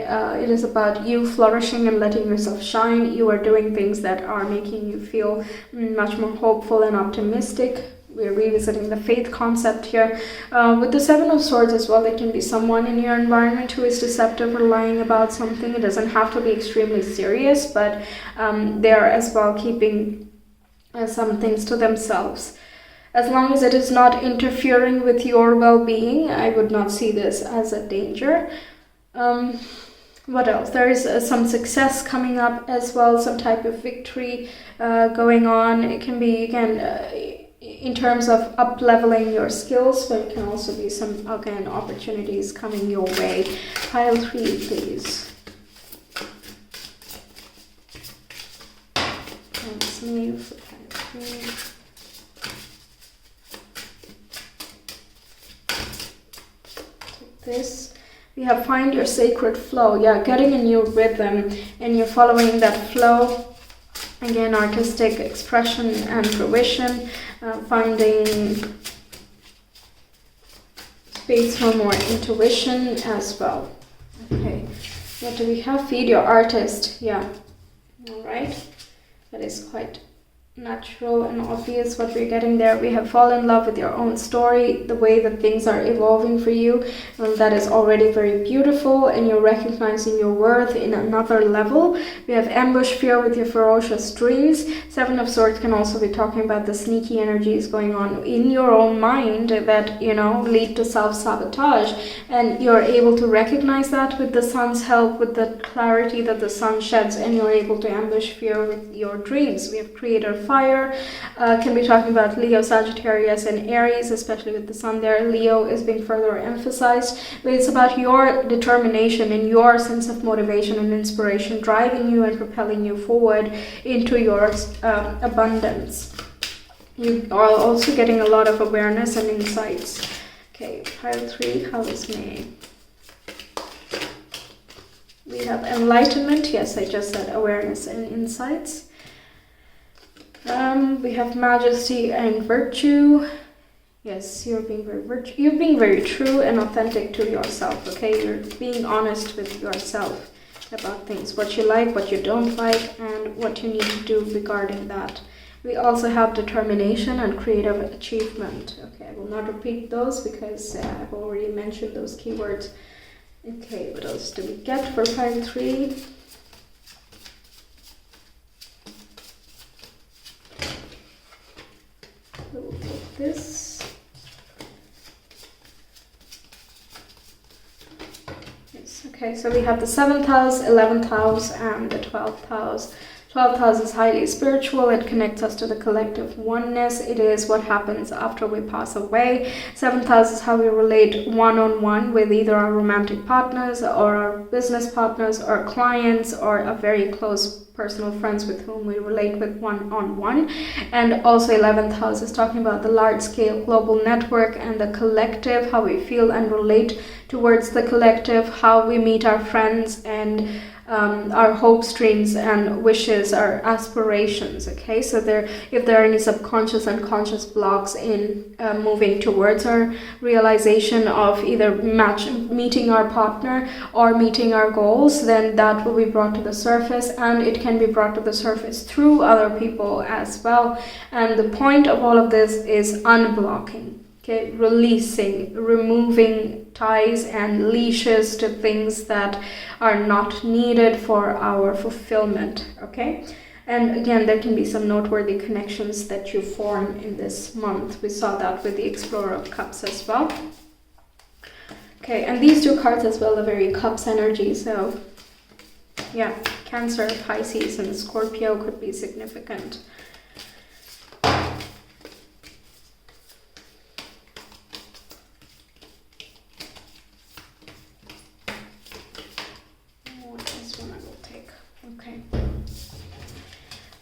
it is about you flourishing and letting yourself shine. You are doing things that are making you feel much more hopeful and optimistic. We're revisiting the faith concept here. With the 7 of Swords as well, there can be someone in your environment who is deceptive or lying about something. It doesn't have to be extremely serious, but they're as well keeping some things to themselves. As long as it is not interfering with your well-being, I would not see this as a danger. What else? There is some success coming up as well, some type of victory going on. It can be, again, in terms of up-leveling your skills, but it can also be some, again, opportunities coming your way. Pile 3, please. That's me for pile 3. This, we have find your sacred flow. Yeah, getting a new rhythm, and you're following that flow. Again, artistic expression and fruition, finding space for more intuition as well. Okay, what do we have? Feed your artist. Yeah, all right, that is quite natural and obvious what we're getting there. We have fall in love with your own story, the way that things are evolving for you, and that is already very beautiful, and you're recognizing your worth in another level. We have ambush fear with your ferocious dreams. 7 of Swords can also be talking about the sneaky energies going on in your own mind that, lead to self-sabotage, and you're able to recognize that with the Sun's help, with the clarity that the Sun sheds, and you're able to ambush fear with your dreams. We have creator fire, can be talking about Leo, Sagittarius, and Aries, especially with the Sun there. Leo is being further emphasized, but it's about your determination and your sense of motivation and inspiration driving you and propelling you forward into your abundance. You are also getting a lot of awareness and insights. Okay, pile 3, how is May? We have enlightenment. Yes, I just said awareness and insights. We have majesty and virtue. Yes, you're being very true and authentic to yourself. Okay, you're being honest with yourself about things, what you like, what you don't like, and what you need to do regarding that. We also have determination and creative achievement. Okay, I will not repeat those because I've already mentioned those keywords. Okay, what else do we get for pile 3? We'll take this. Yes, okay, so we have the 7th house, 11th house, and the 12th house. 12th house is highly spiritual. It connects us to the collective oneness. It is what happens after we pass away. 7th house is how we relate one-on-one with either our romantic partners or our business partners or clients or a very close personal friends with whom we relate with one-on-one. And also 11th house is talking about the large-scale global network and the collective, how we feel and relate towards the collective, how we meet our friends, and our hopes, dreams, and wishes, our aspirations. Okay, so if there are any subconscious and conscious blocks in moving towards our realization of either meeting our partner or meeting our goals, then that will be brought to the surface, and it can be brought to the surface through other people as well. And the point of all of this is unblocking. Okay, releasing, removing ties and leashes to things that are not needed for our fulfillment. Okay, and again, there can be some noteworthy connections that you form in this month. We saw that with the Explorer of Cups as well. Okay, and these two cards as well are very Cups energy. So yeah, Cancer, Pisces, and Scorpio could be significant.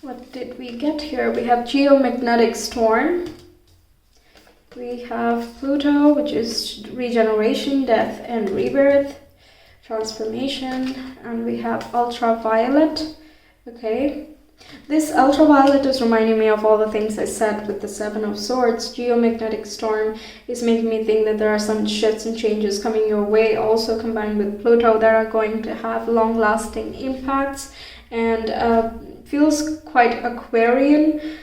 What did we get here? We have geomagnetic storm. We have Pluto, which is regeneration, death, and rebirth, transformation. And we have ultraviolet. Okay. This ultraviolet is reminding me of all the things I said with the Seven of Swords. Geomagnetic storm is making me think that there are some shifts and changes coming your way, also combined with Pluto, that are going to have long-lasting impacts, and feels quite Aquarian.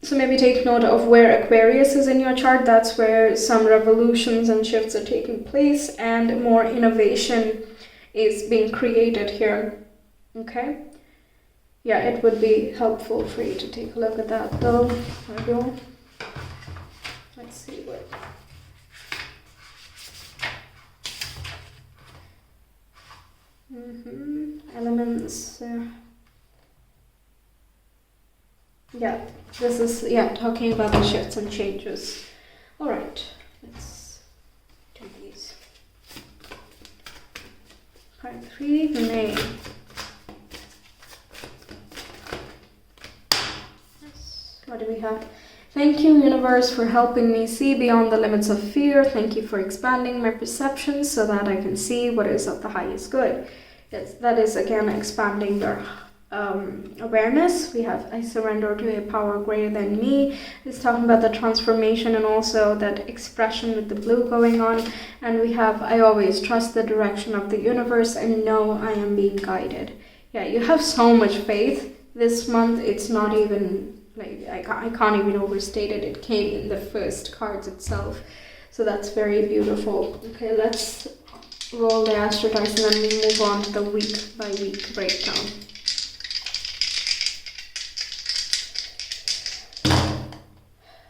So maybe take note of where Aquarius is in your chart. That's where some revolutions and shifts are taking place, and more innovation is being created here. Okay. Yeah, it would be helpful for you to take a look at that though. Let's see what. Elements. Yeah, this is talking about the shifts and changes. All right, let's do these. Part 3, May. What do we have? Thank you, universe, for helping me see beyond the limits of fear. Thank you for expanding my perception so that I can see what is of the highest good. Yes, that is again expanding your awareness. We have I surrender to a power greater than me. It's talking about the transformation and also that expression with the blue going on. And we have I always trust the direction of the universe and know I am being guided. Yeah, you have so much faith this month. It's not even like I can't even overstate it. It came in the first cards itself, so that's very beautiful. Okay, let's roll the astro dice and then we move on to the week by week breakdown.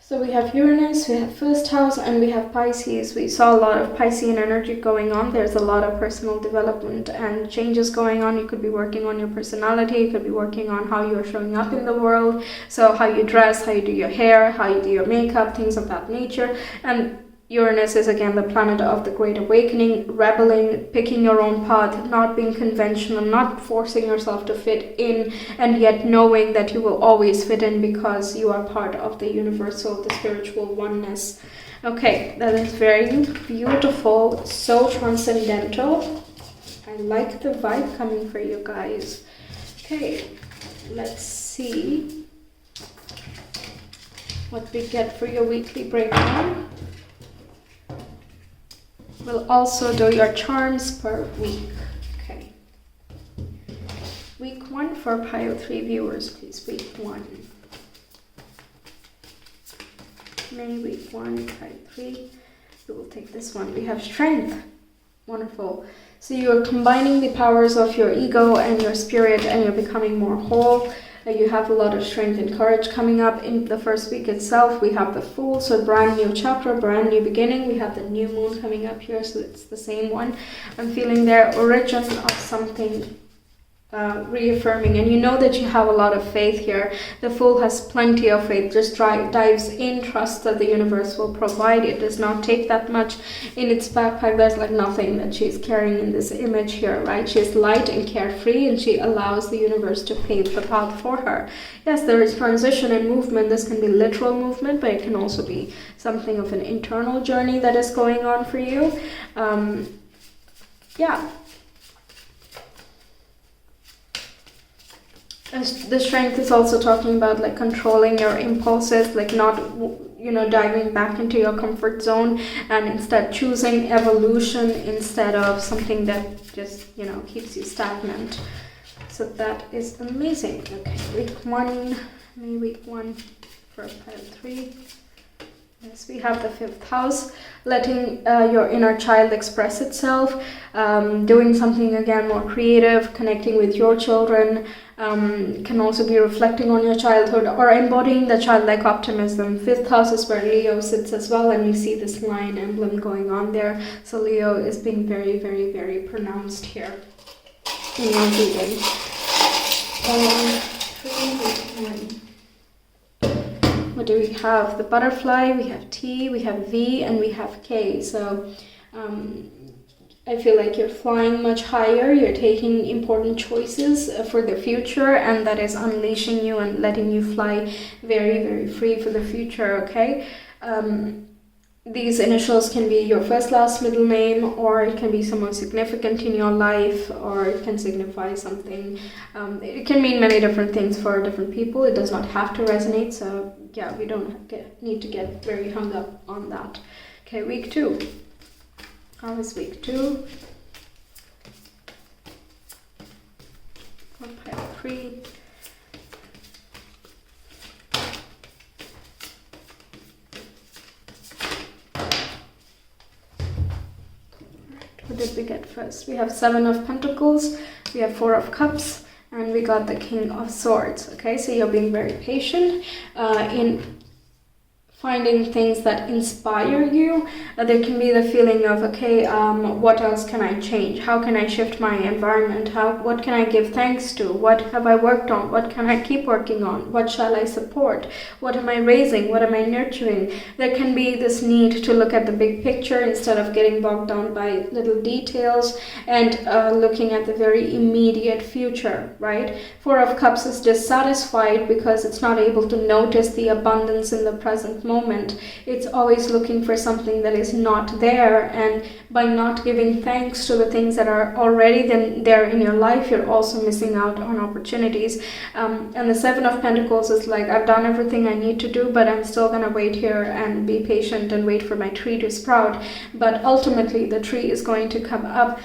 So we have Uranus, we have first house, and we have Pisces. We saw a lot of Piscean energy going on. There's a lot of personal development and changes going on. You could be working on your personality. You could be working on how you're showing up in the world. So how you dress, how you do your hair, how you do your makeup, things of that nature. And Uranus is again the planet of the Great Awakening, rebelling, picking your own path, not being conventional, not forcing yourself to fit in, and yet knowing that you will always fit in because you are part of the universal, the spiritual oneness. Okay, that is very beautiful, so transcendental. I like the vibe coming for you guys. Okay, let's see what we get for your weekly breakdown. We'll also do your charms per week. Okay. Week 1 for Pile 3 viewers, please. Week 1. May, week 1, Pile 3. We will take this one. We have strength. Wonderful. So you're combining the powers of your ego and your spirit, and you're becoming more whole. You have a lot of strength and courage coming up in the first week itself. We have the Fool, so brand new chapter, brand new beginning. We have the new moon coming up here, so it's the same one. I'm feeling their origin of something reaffirming, and you know that you have a lot of faith here. The Fool has plenty of faith, just dives in, trusts that the universe will provide. It does not take that much in its backpack. There's like nothing that she's carrying in this image here, right? She's light and carefree, and she allows the universe to pave the path for her. Yes, there is transition and movement. This can be literal movement, but it can also be something of an internal journey that is going on for you. Yeah. The strength is also talking about like controlling your impulses, like not, diving back into your comfort zone, and instead choosing evolution instead of something that just, keeps you stagnant. So that is amazing. Okay, week 1, May week 1 for Pile 3. Yes, we have the 5th house, letting your inner child express itself, doing something again more creative, connecting with your children, can also be reflecting on your childhood or embodying the childlike optimism. 5th house is where Leo sits as well, and we see this lion emblem going on there. So Leo is being very, very, very pronounced here in your reading. What do we have? The butterfly, we have T, we have V, and we have K. So I feel like you're flying much higher, you're taking important choices for the future, and that is unleashing you and letting you fly very, very free for the future, okay? These initials can be your first, last, middle name, or it can be someone significant in your life, or it can signify something. It can mean many different things for different people. It does not have to resonate, so yeah, we don't need to get very hung up on that. Okay, week 2. How is week 2? Pile 3. What did we get first? We have 7 of Pentacles, we have 4 of Cups, and we got the King of Swords. Okay, so you're being very patient in finding things that inspire you. There can be the feeling of, okay, what else can I change? How can I shift my environment? What can I give thanks to? What have I worked on? What can I keep working on? What shall I support? What am I raising? What am I nurturing? There can be this need to look at the big picture instead of getting bogged down by little details and looking at the very immediate future, right? 4 of Cups is dissatisfied because it's not able to notice the abundance in the present moment. It's always looking for something that is not there, and by not giving thanks to the things that are already there in your life, you're also missing out on opportunities. And the 7 of Pentacles is like, I've done everything I need to do, but I'm still gonna wait here and be patient and wait for my tree to sprout. But ultimately the tree is going to come up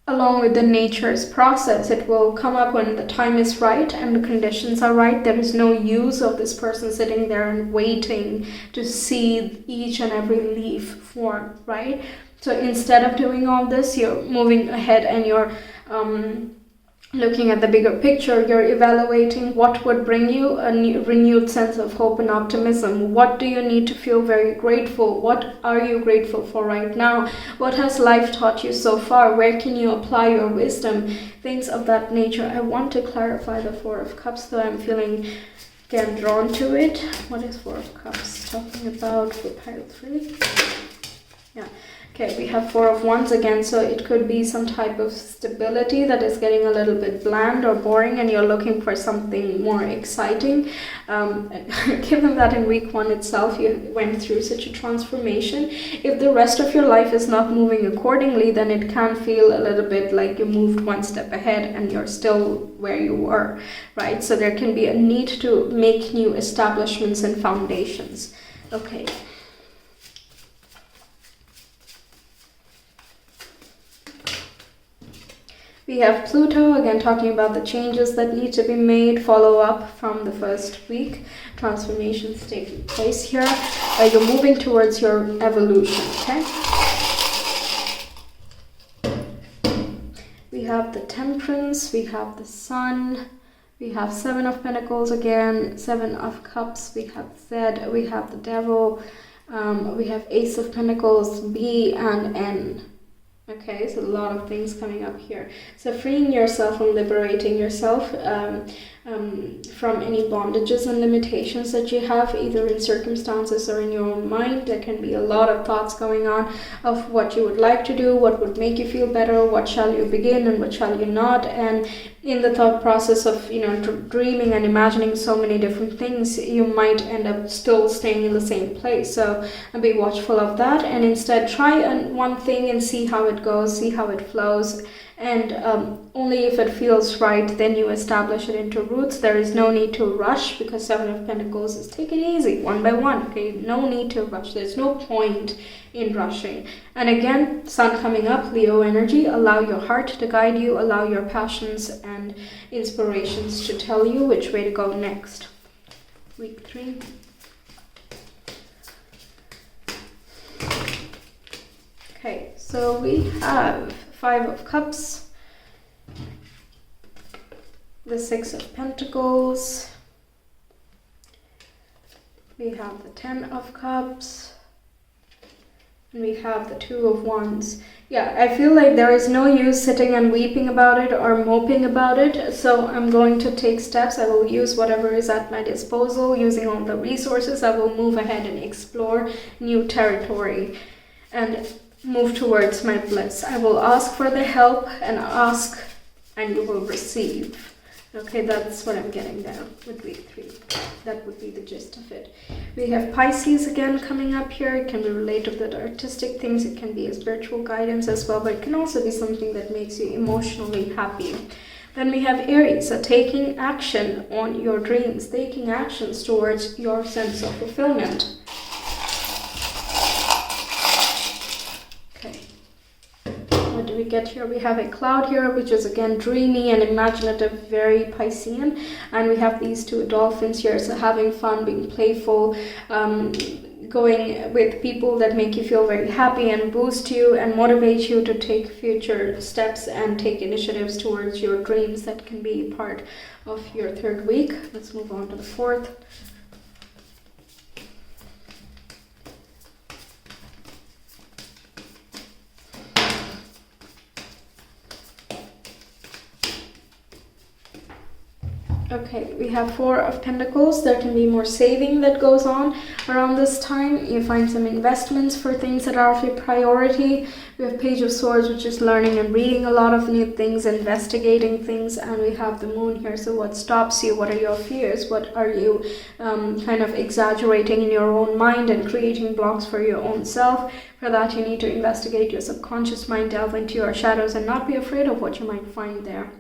along with the nature's process. It will come up when the time is right and the conditions are right. There is no use of this person sitting there and waiting to see each and every leaf form, right? So instead of doing all this, you're moving ahead and you're looking at the bigger picture. You're evaluating what would bring you a renewed sense of hope and optimism. What do you need to feel very grateful? What are you grateful for right now? What has life taught you so far? Where can you apply your wisdom? Things of that nature. I want to clarify the 4 of Cups, though I'm feeling again drawn to it. What is 4 of Cups talking about for pile 3? Yeah. Okay, we have 4 of Wands again, so it could be some type of stability that is getting a little bit bland or boring, and you're looking for something more exciting. Given that in week 1 itself you went through such a transformation, if the rest of your life is not moving accordingly, then it can feel a little bit like you moved one step ahead and you're still where you were, right? So there can be a need to make new establishments and foundations. Okay. We have Pluto, again talking about the changes that need to be made, follow up from the first week, transformations taking place here. You're moving towards your evolution, okay? We have the Temperance, we have the Sun, we have 7 of Pentacles again, 7 of Cups, we have Z, we have the Devil, we have Ace of Pentacles, B and N. Okay, so a lot of things coming up here. So freeing yourself and liberating yourself from any bondages and limitations that you have, either in circumstances or in your own mind. There can be a lot of thoughts going on of what you would like to do, what would make you feel better, what shall you begin and what shall you not. And in the thought process of, you know, dreaming and imagining so many different things, you might end up still staying in the same place. So be watchful of that, and instead try one thing and see how it goes, see how it flows. And only if it feels right, then you establish it into roots. There is no need to rush, because 7 of Pentacles is take it easy, one by one. Okay, no need to rush. There's no point in rushing. And again, Sun coming up, Leo energy. Allow your heart to guide you. Allow your passions and inspirations to tell you which way to go next. Week 3. Okay, so we have 5 of Cups, the 6 of Pentacles, we have the 10 of Cups, and we have the 2 of Wands. Yeah, I feel like there is no use sitting and weeping about it or moping about it, so I'm going to take steps. I will use whatever is at my disposal, using all the resources. I will move ahead and explore new territory and move towards my bliss. I will ask for the help and ask, and you will receive. Okay, that's what I'm getting there with week 3. That would be the gist of it. We have Pisces again coming up here. It can be related to the artistic things. It can be a spiritual guidance as well, but it can also be something that makes you emotionally happy. Then we have Aries, so taking action on your dreams, taking actions towards your sense of fulfillment. What do we get here? We have a cloud here, which is again dreamy and imaginative, very Piscean. And we have these 2 dolphins here, so having fun, being playful, going with people that make you feel very happy and boost you and motivate you to take future steps and take initiatives towards your dreams. That can be part of your 3rd week. Let's move on to the 4th. Okay, we have 4 of Pentacles. There can be more saving that goes on around this time. You find some investments for things that are of your priority. We have Page of Swords, which is learning and reading a lot of new things, investigating things. And we have the Moon here. So what stops you? What are your fears? What are you kind of exaggerating in your own mind and creating blocks for your own self? For that, you need to investigate your subconscious mind, delve into your shadows, and not be afraid of what you might find there.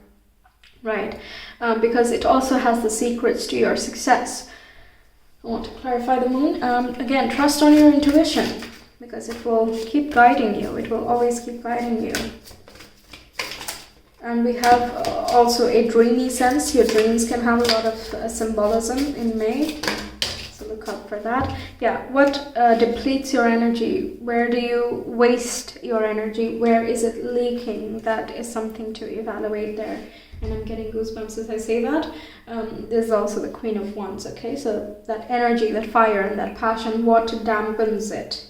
Right, because it also has the secrets to your success. I want to clarify the Moon. Again, trust on your intuition, because it will keep guiding you. It will always keep guiding you. And we have also a dreamy sense. Your dreams can have a lot of symbolism in May. So look out for that. Yeah, what depletes your energy? Where do you waste your energy? Where is it leaking? That is something to evaluate there. And I'm getting goosebumps as I say that. There's also the Queen of Wands, okay? So that energy, that fire and that passion, what dampens it?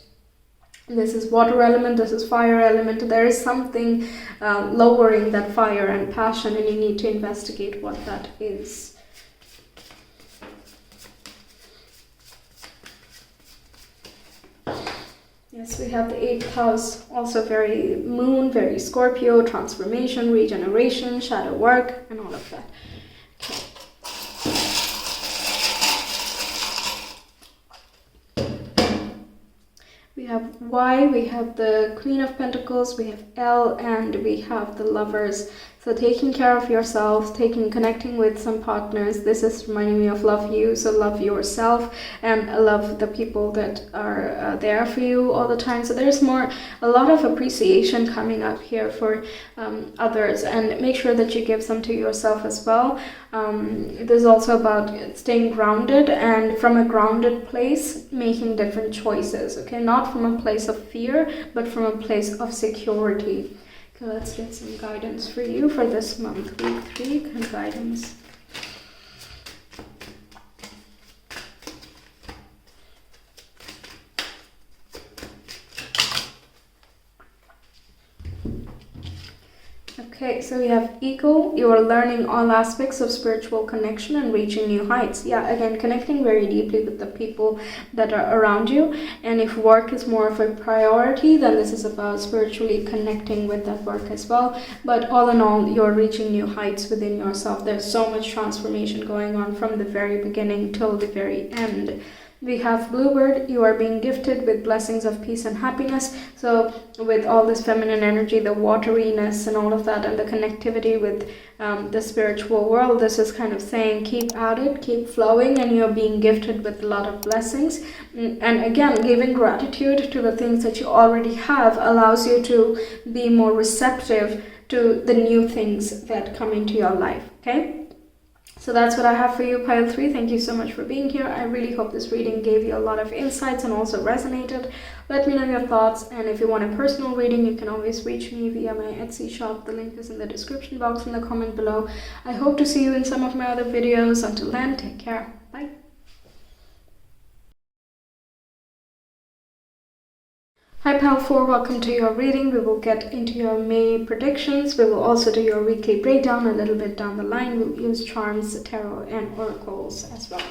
This is water element, this is fire element. There is something lowering that fire and passion, and you need to investigate what that is. Yes, we have the 8th house, also very Moon, very Scorpio, transformation, regeneration, shadow work, and all of that. Okay. We have Y, we have the Queen of Pentacles, we have L, and we have the Lovers. So taking care of yourself, connecting with some partners. This is reminding me of love you, so love yourself and love the people that are there for you all the time. So there's a lot of appreciation coming up here for others, and make sure that you give some to yourself as well. There's also about staying grounded, and from a grounded place, making different choices, okay? Not from a place of fear, but from a place of security. Okay, let's get some guidance for you for this month, week 3, guidance. Okay, so we have Eagle. You are learning all aspects of spiritual connection and reaching new heights. Yeah, again, connecting very deeply with the people that are around you. And if work is more of a priority, then this is about spiritually connecting with that work as well. But all in all, you're reaching new heights within yourself. There's so much transformation going on from the very beginning till the very end. We have Bluebird. You are being gifted with blessings of peace and happiness. So with all this feminine energy, the wateriness and all of that, and the connectivity with the spiritual world, this is kind of saying keep at it, keep flowing, and you're being gifted with a lot of blessings. And again, giving gratitude to the things that you already have allows you to be more receptive to the new things that come into your life, okay? So that's what I have for you, pile 3. Thank you so much for being here. I really hope this reading gave you a lot of insights and also resonated. Let me know your thoughts, and if you want a personal reading, you can always reach me via my Etsy shop. The link is in the description box in the comment below. I hope to see you in some of my other videos. Until then, take care. Bye. Hi pile 4, welcome to your reading. We will get into your May predictions. We will also do your weekly breakdown a little bit down the line. We'll use charms, tarot, and oracles as well.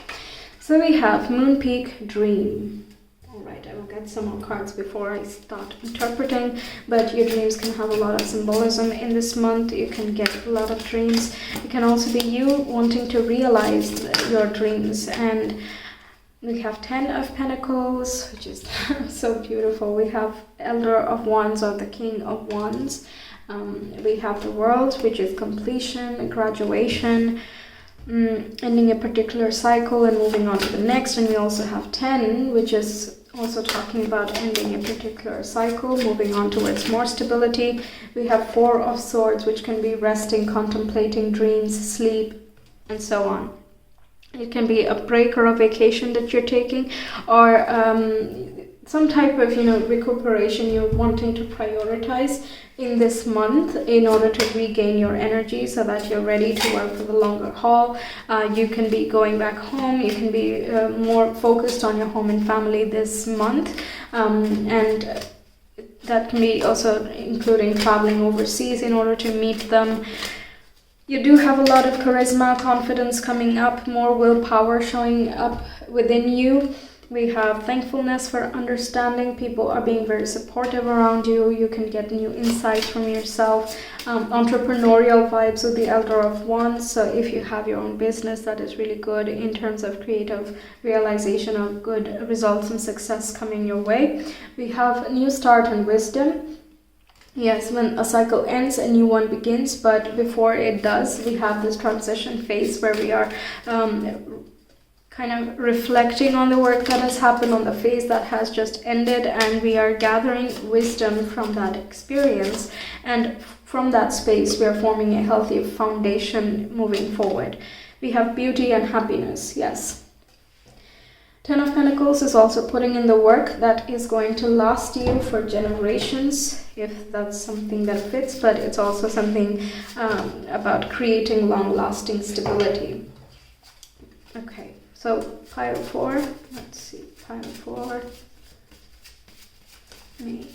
So we have Moon Peak Dream. Alright, I will get some more cards before I start interpreting, but your dreams can have a lot of symbolism in this month. You can get a lot of dreams. It can also be you wanting to realize your dreams, and we have 10 of Pentacles, which is so beautiful. We have Elder of Wands, or the King of Wands. We have the World, which is completion, graduation, ending a particular cycle and moving on to the next. And we also have 10, which is also talking about ending a particular cycle, moving on towards more stability. We have 4 of Swords, which can be resting, contemplating, dreams, sleep, and so on. It can be a break or a vacation that you're taking, or some type of, recuperation you're wanting to prioritize in this month in order to regain your energy so that you're ready to work for the longer haul. You can be going back home. You can be more focused on your home and family this month, and that can be also including traveling overseas in order to meet them. You do have a lot of charisma, confidence coming up, more willpower showing up within you. We have thankfulness for understanding. People are being very supportive around you. You can get new insights from yourself. Entrepreneurial vibes with the Elder of Wands. So if you have your own business, that is really good in terms of creative realization of good results and success coming your way. We have new start and wisdom. Yes, when a cycle ends, a new one begins, but before it does, we have this transition phase where we are kind of reflecting on the work that has happened, on the phase that has just ended, and we are gathering wisdom from that experience. And from that space, we are forming a healthy foundation moving forward. We have beauty and happiness, yes. 10 of Pentacles is also putting in the work that is going to last you for generations, if that's something that fits, but it's also something about creating long-lasting stability. Okay, so pile 4, let's see, pile 4, May.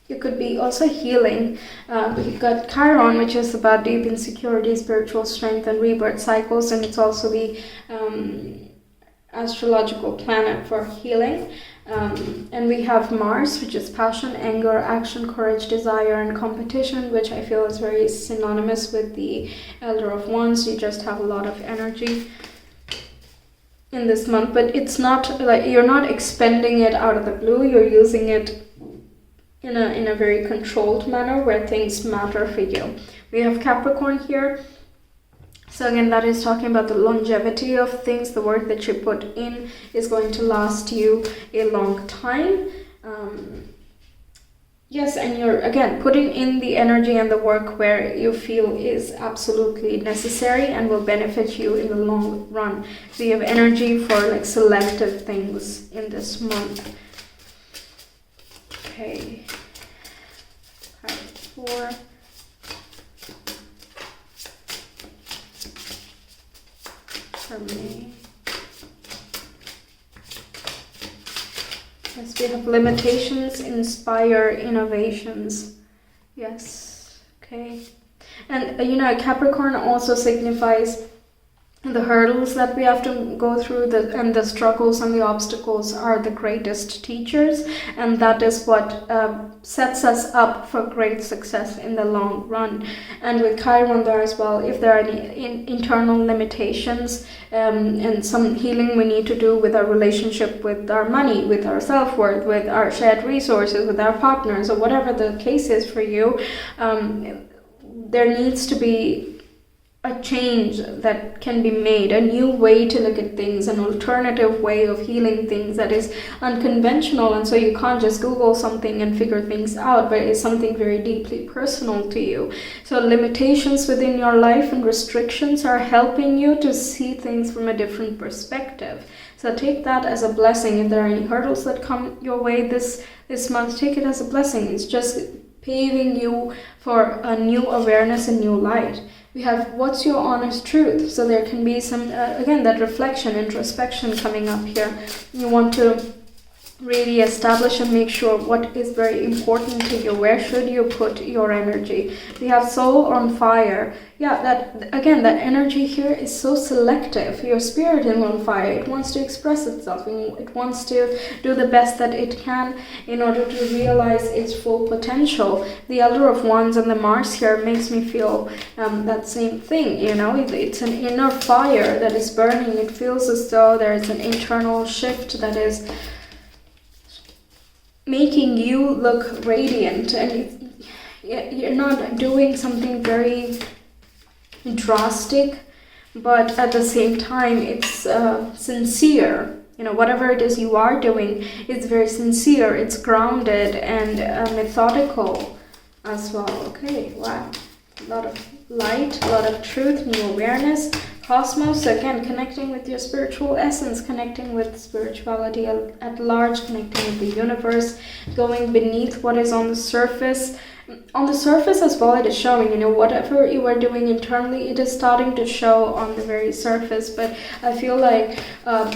You could be also healing. We've got Chiron, which is about deep insecurity, spiritual strength, and rebirth cycles, and it's also the astrological planet for healing. And we have Mars, which is passion, anger, action, courage, desire, and competition, which I feel is very synonymous with the Elder of Wands. You just have a lot of energy in this month, but it's not like you're not expending it out of the blue. You're using it in a very controlled manner where things matter for you. We have Capricorn here. So again, that is talking about the longevity of things. The work that you put in is going to last you a long time. Yes, and you're again putting in the energy and the work where you feel is absolutely necessary and will benefit you in the long run. So you have energy for like selective things in this month. Okay, card 4. For me. Yes, we have limitations, inspire innovations. Yes, okay. And Capricorn also signifies the hurdles that we have to go through, and the struggles and the obstacles are the greatest teachers, and that is what sets us up for great success in the long run. And with Chiron there as well, if there are any internal limitations and some healing we need to do with our relationship with our money, with our self-worth, with our shared resources, with our partners, or whatever the case is for you, there needs to be a change that can be made, a new way to look at things, an alternative way of healing things that is unconventional, and so you can't just Google something and figure things out, but it's something very deeply personal to you. So limitations within your life and restrictions are helping you to see things from a different perspective. So take that as a blessing. If there are any hurdles that come your way this month, take it as a blessing. It's just paving you for a new awareness and new light. We have what's your honest truth. So there can be some, again, that reflection, introspection coming up here. You want to really establish and make sure what is very important to you. Where should you put your energy? We have soul on fire. Yeah, that again, that energy here is so selective. Your spirit is on fire. It wants to express itself, and it wants to do the best that it can in order to realize its full potential. The Elder of Wands and the Mars here makes me feel that same thing. You know, it's an inner fire that is burning. It feels as though there is an internal shift that is making you look radiant, and you're not doing something very drastic, but at the same time it's sincere. You know, whatever it is you are doing, it's very sincere, it's grounded and methodical as well. Okay, wow, a lot of light, a lot of truth, new awareness. Cosmos, again, connecting with your spiritual essence, connecting with spirituality at large, connecting with the universe, going beneath what is on the surface. On the surface as well, it is showing, you know, whatever you are doing internally, it is starting to show on the very surface, but I feel like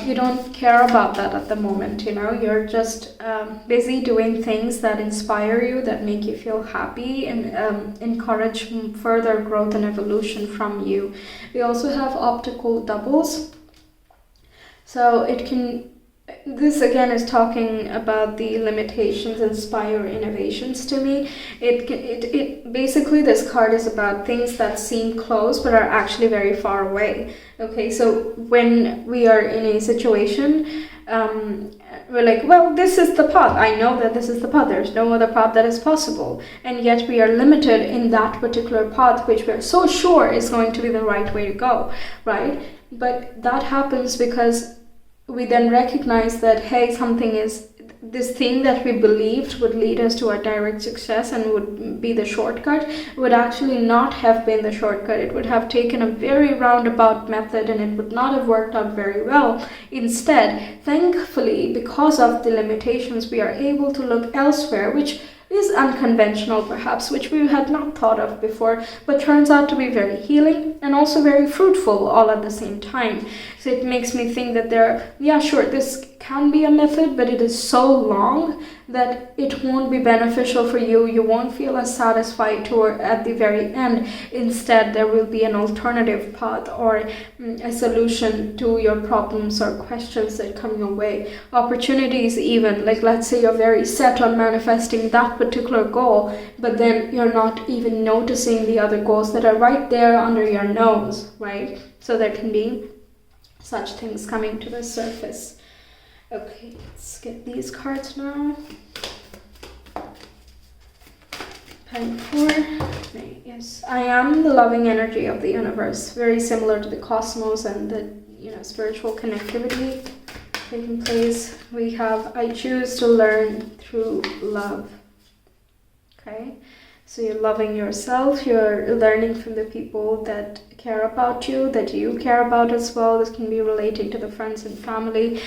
you don't care about that at the moment, you know, you're just busy doing things that inspire you, that make you feel happy and encourage further growth and evolution from you. We also have optical doubles, so it can, this again is talking about the limitations inspire innovations to me. It basically, this card is about things that seem close but are actually very far away. Okay, so when we are in a situation, we're like, well, this is the path. I know that this is the path. There's no other path that is possible. And yet we are limited in that particular path, which we're so sure is going to be the right way to go, right? But that happens because we then recognize that, hey, something is, this thing that we believed would lead us to our direct success and would be the shortcut would actually not have been the shortcut. It would have taken a very roundabout method and it would not have worked out very well. Instead, thankfully, because of the limitations, we are able to look elsewhere, which is unconventional perhaps, which we had not thought of before, but turns out to be very healing and also very fruitful all at the same time. So it makes me think that this can be a method, but it is so long that it won't be beneficial for you. You won't feel as satisfied at the very end. Instead, there will be an alternative path or a solution to your problems or questions that come your way. Opportunities even, like let's say you're very set on manifesting that particular goal, but then you're not even noticing the other goals that are right there under your nose, right? So there can be such things coming to the surface. Okay, let's get these cards now. Pen 4. Yes, I am the loving energy of the universe. Very similar to the cosmos and the spiritual connectivity taking place. We have I choose to learn through love. Okay, so you're loving yourself. You're learning from the people that care about you, that you care about as well. This can be relating to the friends and family.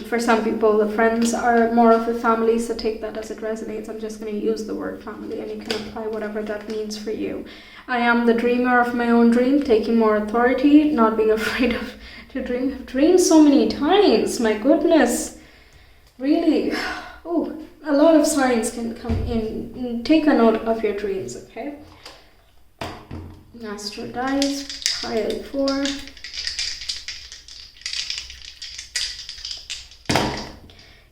For some people, the friends are more of a family, so take that as it resonates. I'm just going to use the word family, and you can apply whatever that means for you. I am the dreamer of my own dream, taking more authority, not being afraid to dream. I've dreamed so many times, my goodness. Really, a lot of signs can come in. Take a note of your dreams, okay? Astro dice, pile 4.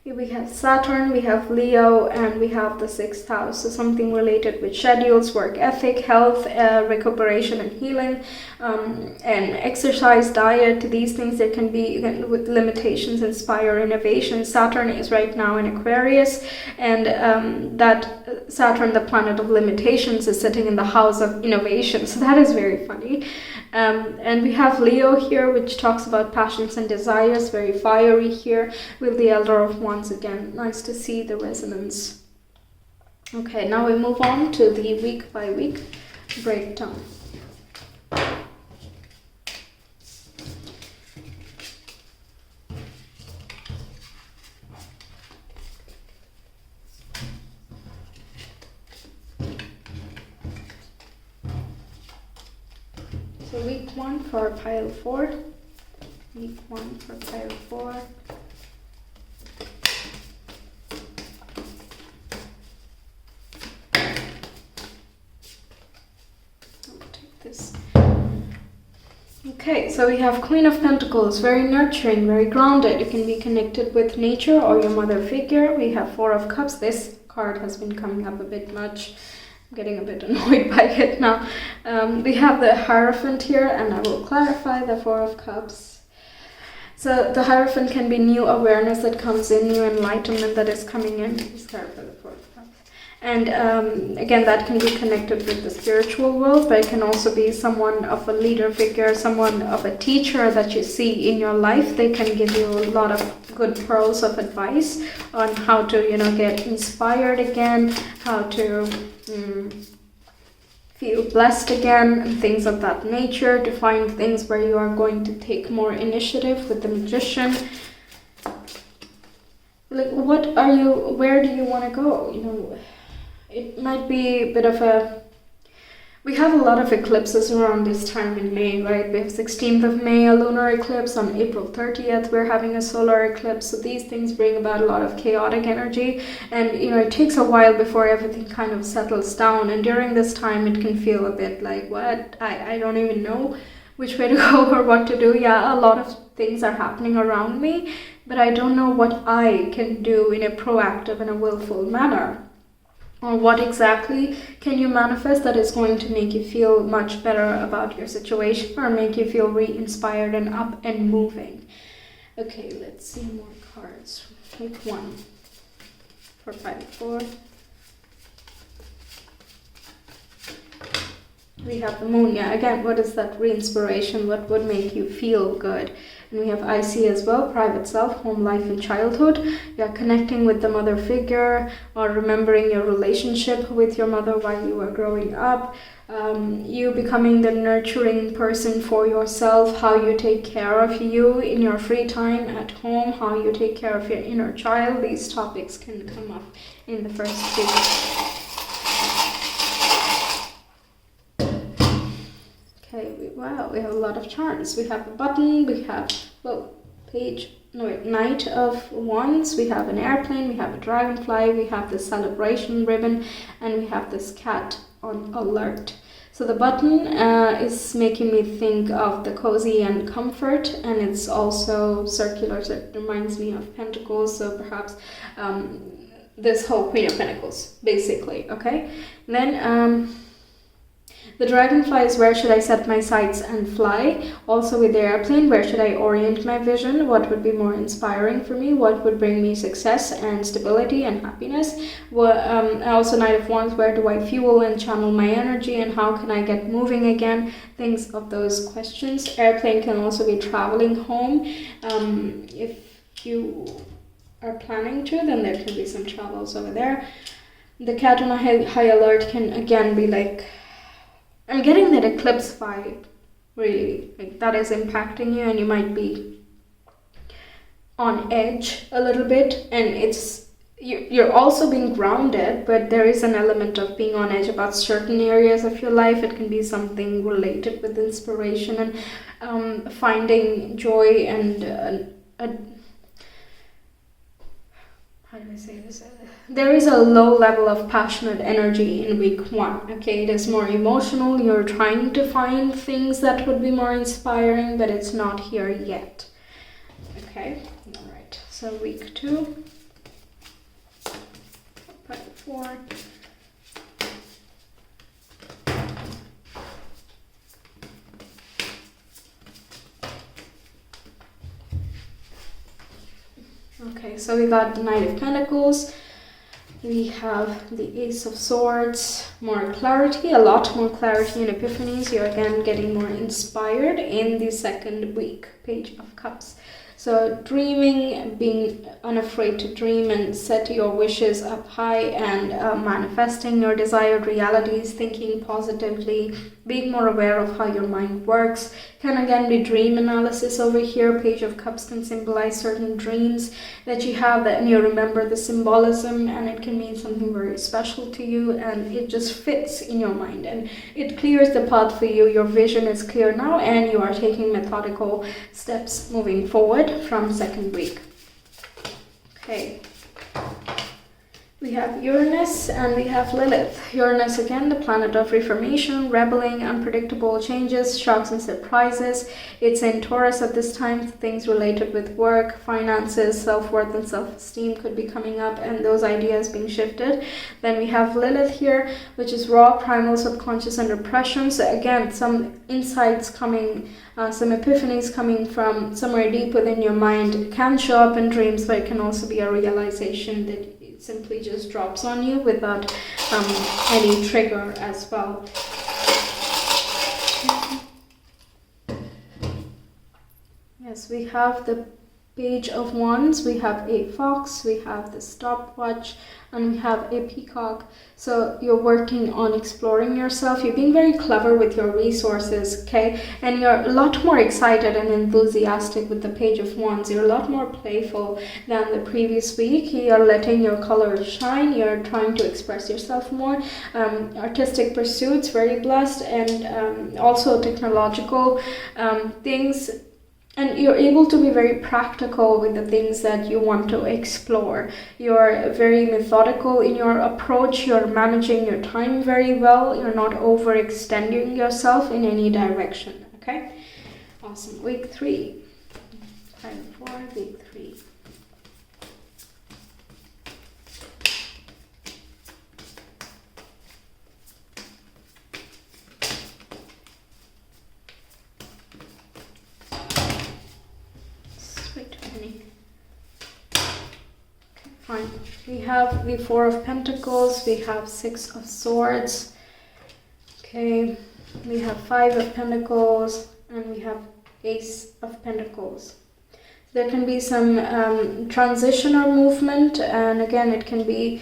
Here we have Saturn, we have Leo, and we have the 6th house. So something related with schedules, work ethic, health, recuperation and healing, and exercise, diet. These things that can be, with limitations, inspire innovation. Saturn is right now in Aquarius, and that Saturn, the planet of limitations, is sitting in the house of innovation. So that is very funny. And we have Leo here, which talks about passions and desires, very fiery here, with the Elder of Wands again. Nice to see the resonance. Okay, now we move on to the week by week breakdown. So week 1 for pile 4. Week 1 for pile 4. I'll take this. Okay, so we have Queen of Pentacles, very nurturing, very grounded. You can be connected with nature or your mother figure. We have Four of Cups. This card has been coming up a bit much. Getting a bit annoyed by it now. We have the Hierophant here, and I will clarify the Four of Cups. So the Hierophant can be new awareness that comes in, new enlightenment that is coming in. Please clarify the Four of Cups. And again, that can be connected with the spiritual world, but it can also be someone of a leader figure, someone of a teacher that you see in your life. They can give you a lot of good pearls of advice on how to, get inspired again, how to feel blessed again, and things of that nature, to find things where you are going to take more initiative. With the Magician, like, where do you want to go? It might be a bit of we have a lot of eclipses around this time in May, right? We have 16th of May, a lunar eclipse. On April 30th, we're having a solar eclipse. So these things bring about a lot of chaotic energy. And, it takes a while before everything kind of settles down. And during this time, it can feel a bit like, what? I don't even know which way to go or what to do. Yeah, a lot of things are happening around me, but I don't know what I can do in a proactive and a willful manner. Or what exactly can you manifest that is going to make you feel much better about your situation or make you feel re-inspired and up and moving. Okay, let's see more cards. Week 1 for pile 4. We have the Moon. Yeah, again, what is that re-inspiration? What would make you feel good? And we have IC as well, private self, home life and childhood. You're connecting with the mother figure or remembering your relationship with your mother while you were growing up. You becoming the nurturing person for yourself, how you take care of you in your free time at home, how you take care of your inner child. These topics can come up in the first week. Okay, wow, we have a lot of charts. We have a button, we have, Knight of Wands, we have an airplane, we have a dragonfly, we have the celebration ribbon, and we have this cat on alert. So the button is making me think of the cozy and comfort, and it's also circular, so it reminds me of Pentacles, so perhaps this whole Queen of Pentacles, basically, okay? And then the dragonfly is where should I set my sights and fly? Also with the airplane, where should I orient my vision? What would be more inspiring for me? What would bring me success and stability and happiness? Also Knight of Wands, where do I fuel and channel my energy and how can I get moving again? Things of those questions. Airplane can also be traveling home. If you are planning to, then there can be some travels over there. The cat on a high alert can again be like, I'm getting that eclipse vibe, really, like that is impacting you and you might be on edge a little bit, and you're also being grounded, but there is an element of being on edge about certain areas of your life. It can be something related with inspiration and finding joy and how do I say this? There is a low level of passionate energy in week 1, okay? It is more emotional. You're trying to find things that would be more inspiring, but it's not here yet, okay? All right, so week 2, pile 4. Okay, so we got the Knight of Pentacles, We have the Ace of Swords, more clarity, a lot more clarity and epiphanies. You're again getting more inspired in the second week. Page of Cups. So dreaming, being unafraid to dream and set your wishes up high, and manifesting your desired realities, thinking positively, being more aware of how your mind works. Can again be dream analysis over here. Page of Cups can symbolize certain dreams that you have, and you remember the symbolism, and it can mean something very special to you, and it just fits in your mind and it clears the path for you. Your vision is clear now and you are taking methodical steps moving forward from second week. Okay. We have Uranus and we have Lilith. Uranus, again, the planet of reformation, rebelling, unpredictable changes, shocks and surprises. It's in Taurus at this time. Things related with work, finances, self-worth and self-esteem could be coming up, and those ideas being shifted. Then we have Lilith here, which is raw, primal, subconscious and repression. So again, some insights coming, some epiphanies coming from somewhere deep within your mind. It can show up in dreams, but it can also be a realization that simply just drops on you without any trigger as well. Yes, we have the Page of Wands, we have a fox, we have the stopwatch, and we have a peacock. So you're working on exploring yourself. You're being very clever with your resources, okay? And you're a lot more excited and enthusiastic with the Page of Wands. You're a lot more playful than the previous week. You're letting your colors shine. You're trying to express yourself more. Artistic pursuits, very blessed, and also technological things. And you're able to be very practical with the things that you want to explore. You're very methodical in your approach. You're managing your time very well. You're not overextending yourself in any direction. Okay? Awesome. Week 3. Time for week 3. Fine. We have the Four of Pentacles, we have Six of Swords, okay, we have Five of Pentacles, and we have Ace of Pentacles. There can be some transition or movement, and again it can be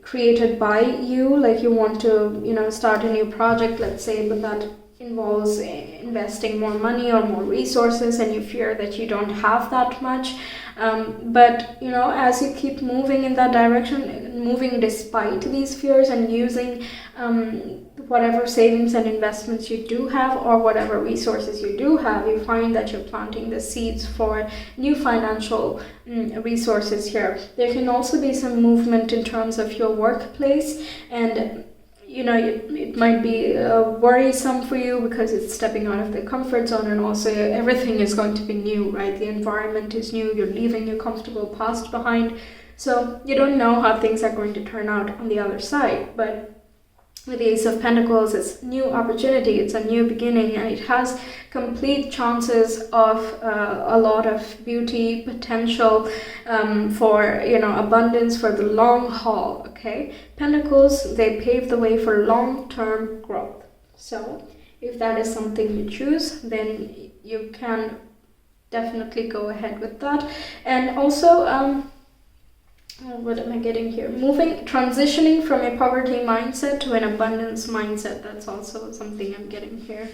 created by you, like you want to, start a new project, let's say, but that involves investing more money or more resources, and you fear that you don't have that much. But as you keep moving in that direction, moving despite these fears and using whatever savings and investments you do have or whatever resources you do have, you find that you're planting the seeds for new financial resources here. There can also be some movement in terms of your workplace, and it might be worrisome for you because it's stepping out of the comfort zone, and also everything is going to be new, right? The environment is new, you're leaving your comfortable past behind, so you don't know how things are going to turn out on the other side. But with the Ace of Pentacles, it's new opportunity, it's a new beginning, and it has complete chances of a lot of beauty, potential for, abundance for the long haul, okay? Pentacles, they pave the way for long-term growth. So if that is something you choose, then you can definitely go ahead with that. And also, what am I getting here? Transitioning from a poverty mindset to an abundance mindset. That's also something I'm getting here.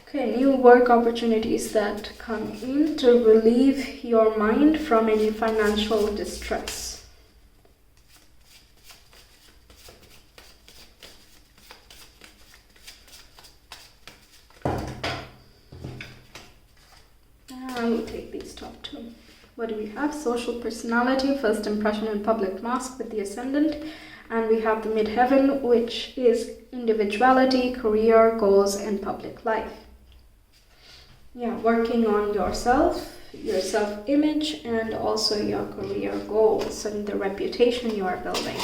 Okay, new work opportunities that come in to relieve your mind from any financial distress. I will take these top two. What do we have? Social personality, first impression and public mask with the ascendant. And we have the midheaven, which is individuality, career, goals, and public life. Yeah, working on yourself, your self-image, and also your career goals and the reputation you are building.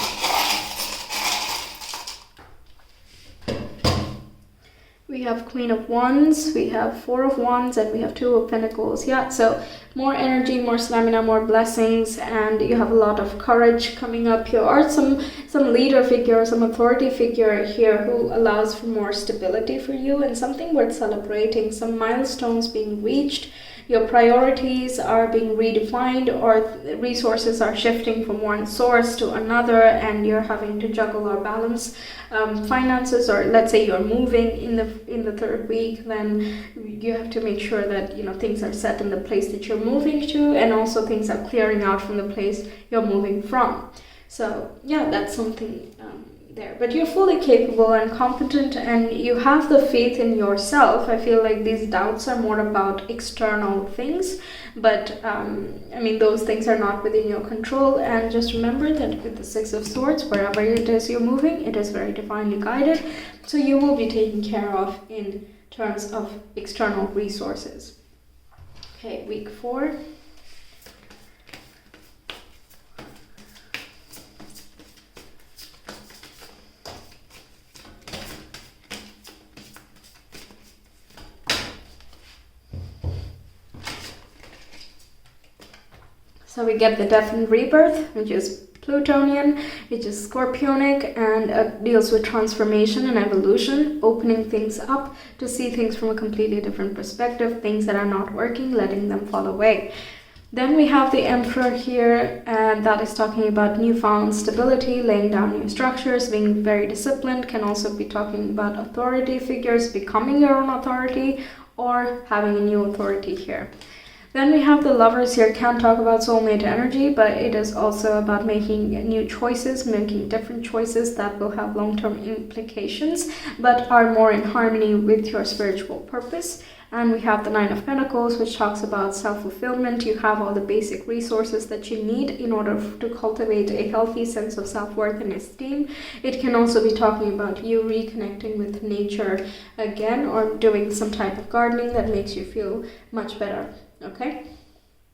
We have Queen of Wands, we have Four of Wands, and we have Two of Pentacles. Yeah, so more energy, more stamina, more blessings, and you have a lot of courage coming up here, or some leader figure, some authority figure here who allows for more stability for you and something worth celebrating, some milestones being reached. Your priorities are being redefined, or resources are shifting from one source to another, and you're having to juggle or balance finances. Or let's say you're moving in the third week, then you have to make sure that things are set in the place that you're moving to, and also things are clearing out from the place you're moving from. So yeah, that's something there. But you're fully capable and competent, and you have the faith in yourself. I feel like these doubts are more about external things, but those things are not within your control. And just remember that with the Six of Swords, wherever it is you're moving, it is very divinely guided, so you will be taken care of in terms of external resources. Okay, week 4. So we get the Death and Rebirth, which is Plutonian, which is Scorpionic, and deals with transformation and evolution, opening things up to see things from a completely different perspective, things that are not working, letting them fall away. Then we have the Emperor here, and that is talking about newfound stability, laying down new structures, being very disciplined. Can also be talking about authority figures, becoming your own authority, or having a new authority here. Then we have the Lovers here. Can't talk about soulmate energy, but it is also about making new choices, making different choices that will have long-term implications, but are more in harmony with your spiritual purpose. And we have the Nine of Pentacles, which talks about self-fulfillment. You have all the basic resources that you need in order to cultivate a healthy sense of self-worth and esteem. It can also be talking about you reconnecting with nature again, or doing some type of gardening that makes you feel much better. Okay,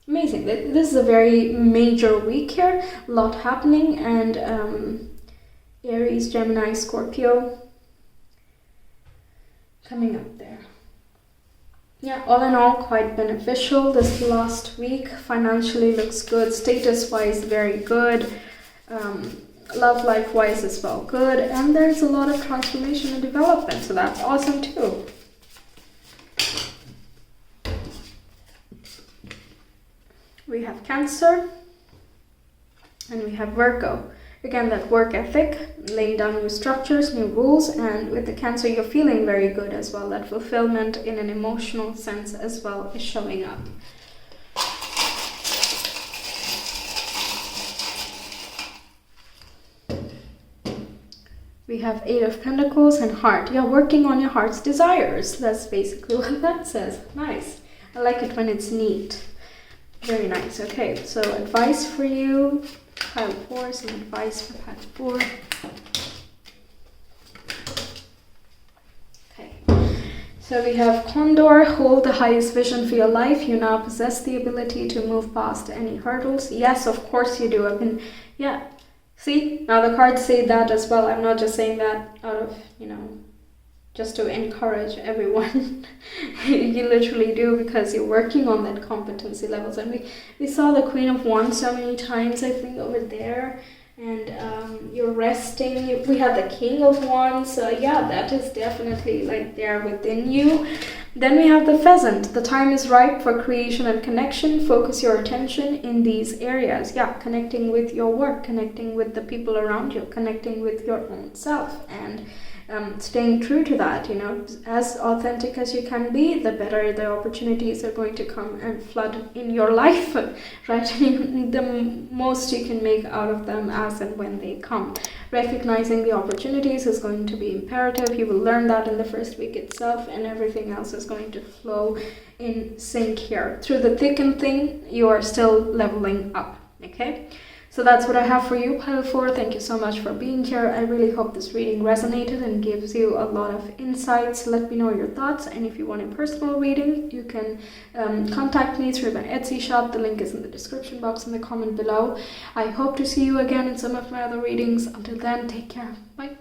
amazing. This is a very major week here, a lot happening, and Aries, Gemini, Scorpio coming up there. Yeah, all in all, quite beneficial this last week. Financially looks good, status-wise very good, love life-wise as well good, and there's a lot of transformation and development, so that's awesome too. We have Cancer, and we have Virgo. Again, that work ethic, laying down new structures, new rules, and with the Cancer, you're feeling very good as well. That fulfillment in an emotional sense as well is showing up. We have Eight of Pentacles and Heart. Yeah, working on your heart's desires. That's basically what that says. Nice. I like it when it's neat. Very nice. Okay, so advice for you, pile 4, some advice for pile 4. Okay, so we have Condor, hold the highest vision for your life. You now possess the ability to move past any hurdles. Yes, of course you do. Yeah, see, now the cards say that as well. I'm not just saying that out of, just to encourage everyone. You literally do, because you're working on that competency levels. And we saw the Queen of Wands so many times, I think, over there. And you're resting. We have the King of Wands. So yeah, that is definitely like there within you. Then we have the Pheasant. The time is ripe for creation and connection. Focus your attention in these areas. Yeah, connecting with your work, connecting with the people around you, connecting with your own self, and staying true to that, as authentic as you can be, the better the opportunities are going to come and flood in your life, right? The most you can make out of them as and when they come. Recognizing the opportunities is going to be imperative. You will learn that in the first week itself, and everything else is going to flow in sync here. Through the thick and thin, you are still leveling up, okay? So that's what I have for you, pile 4. Thank you so much for being here. I really hope this reading resonated and gives you a lot of insights. Let me know your thoughts, and if you want a personal reading, you can contact me through my Etsy shop. The link is in the description box in the comment below. I hope to see you again in some of my other readings. Until then, take care. Bye.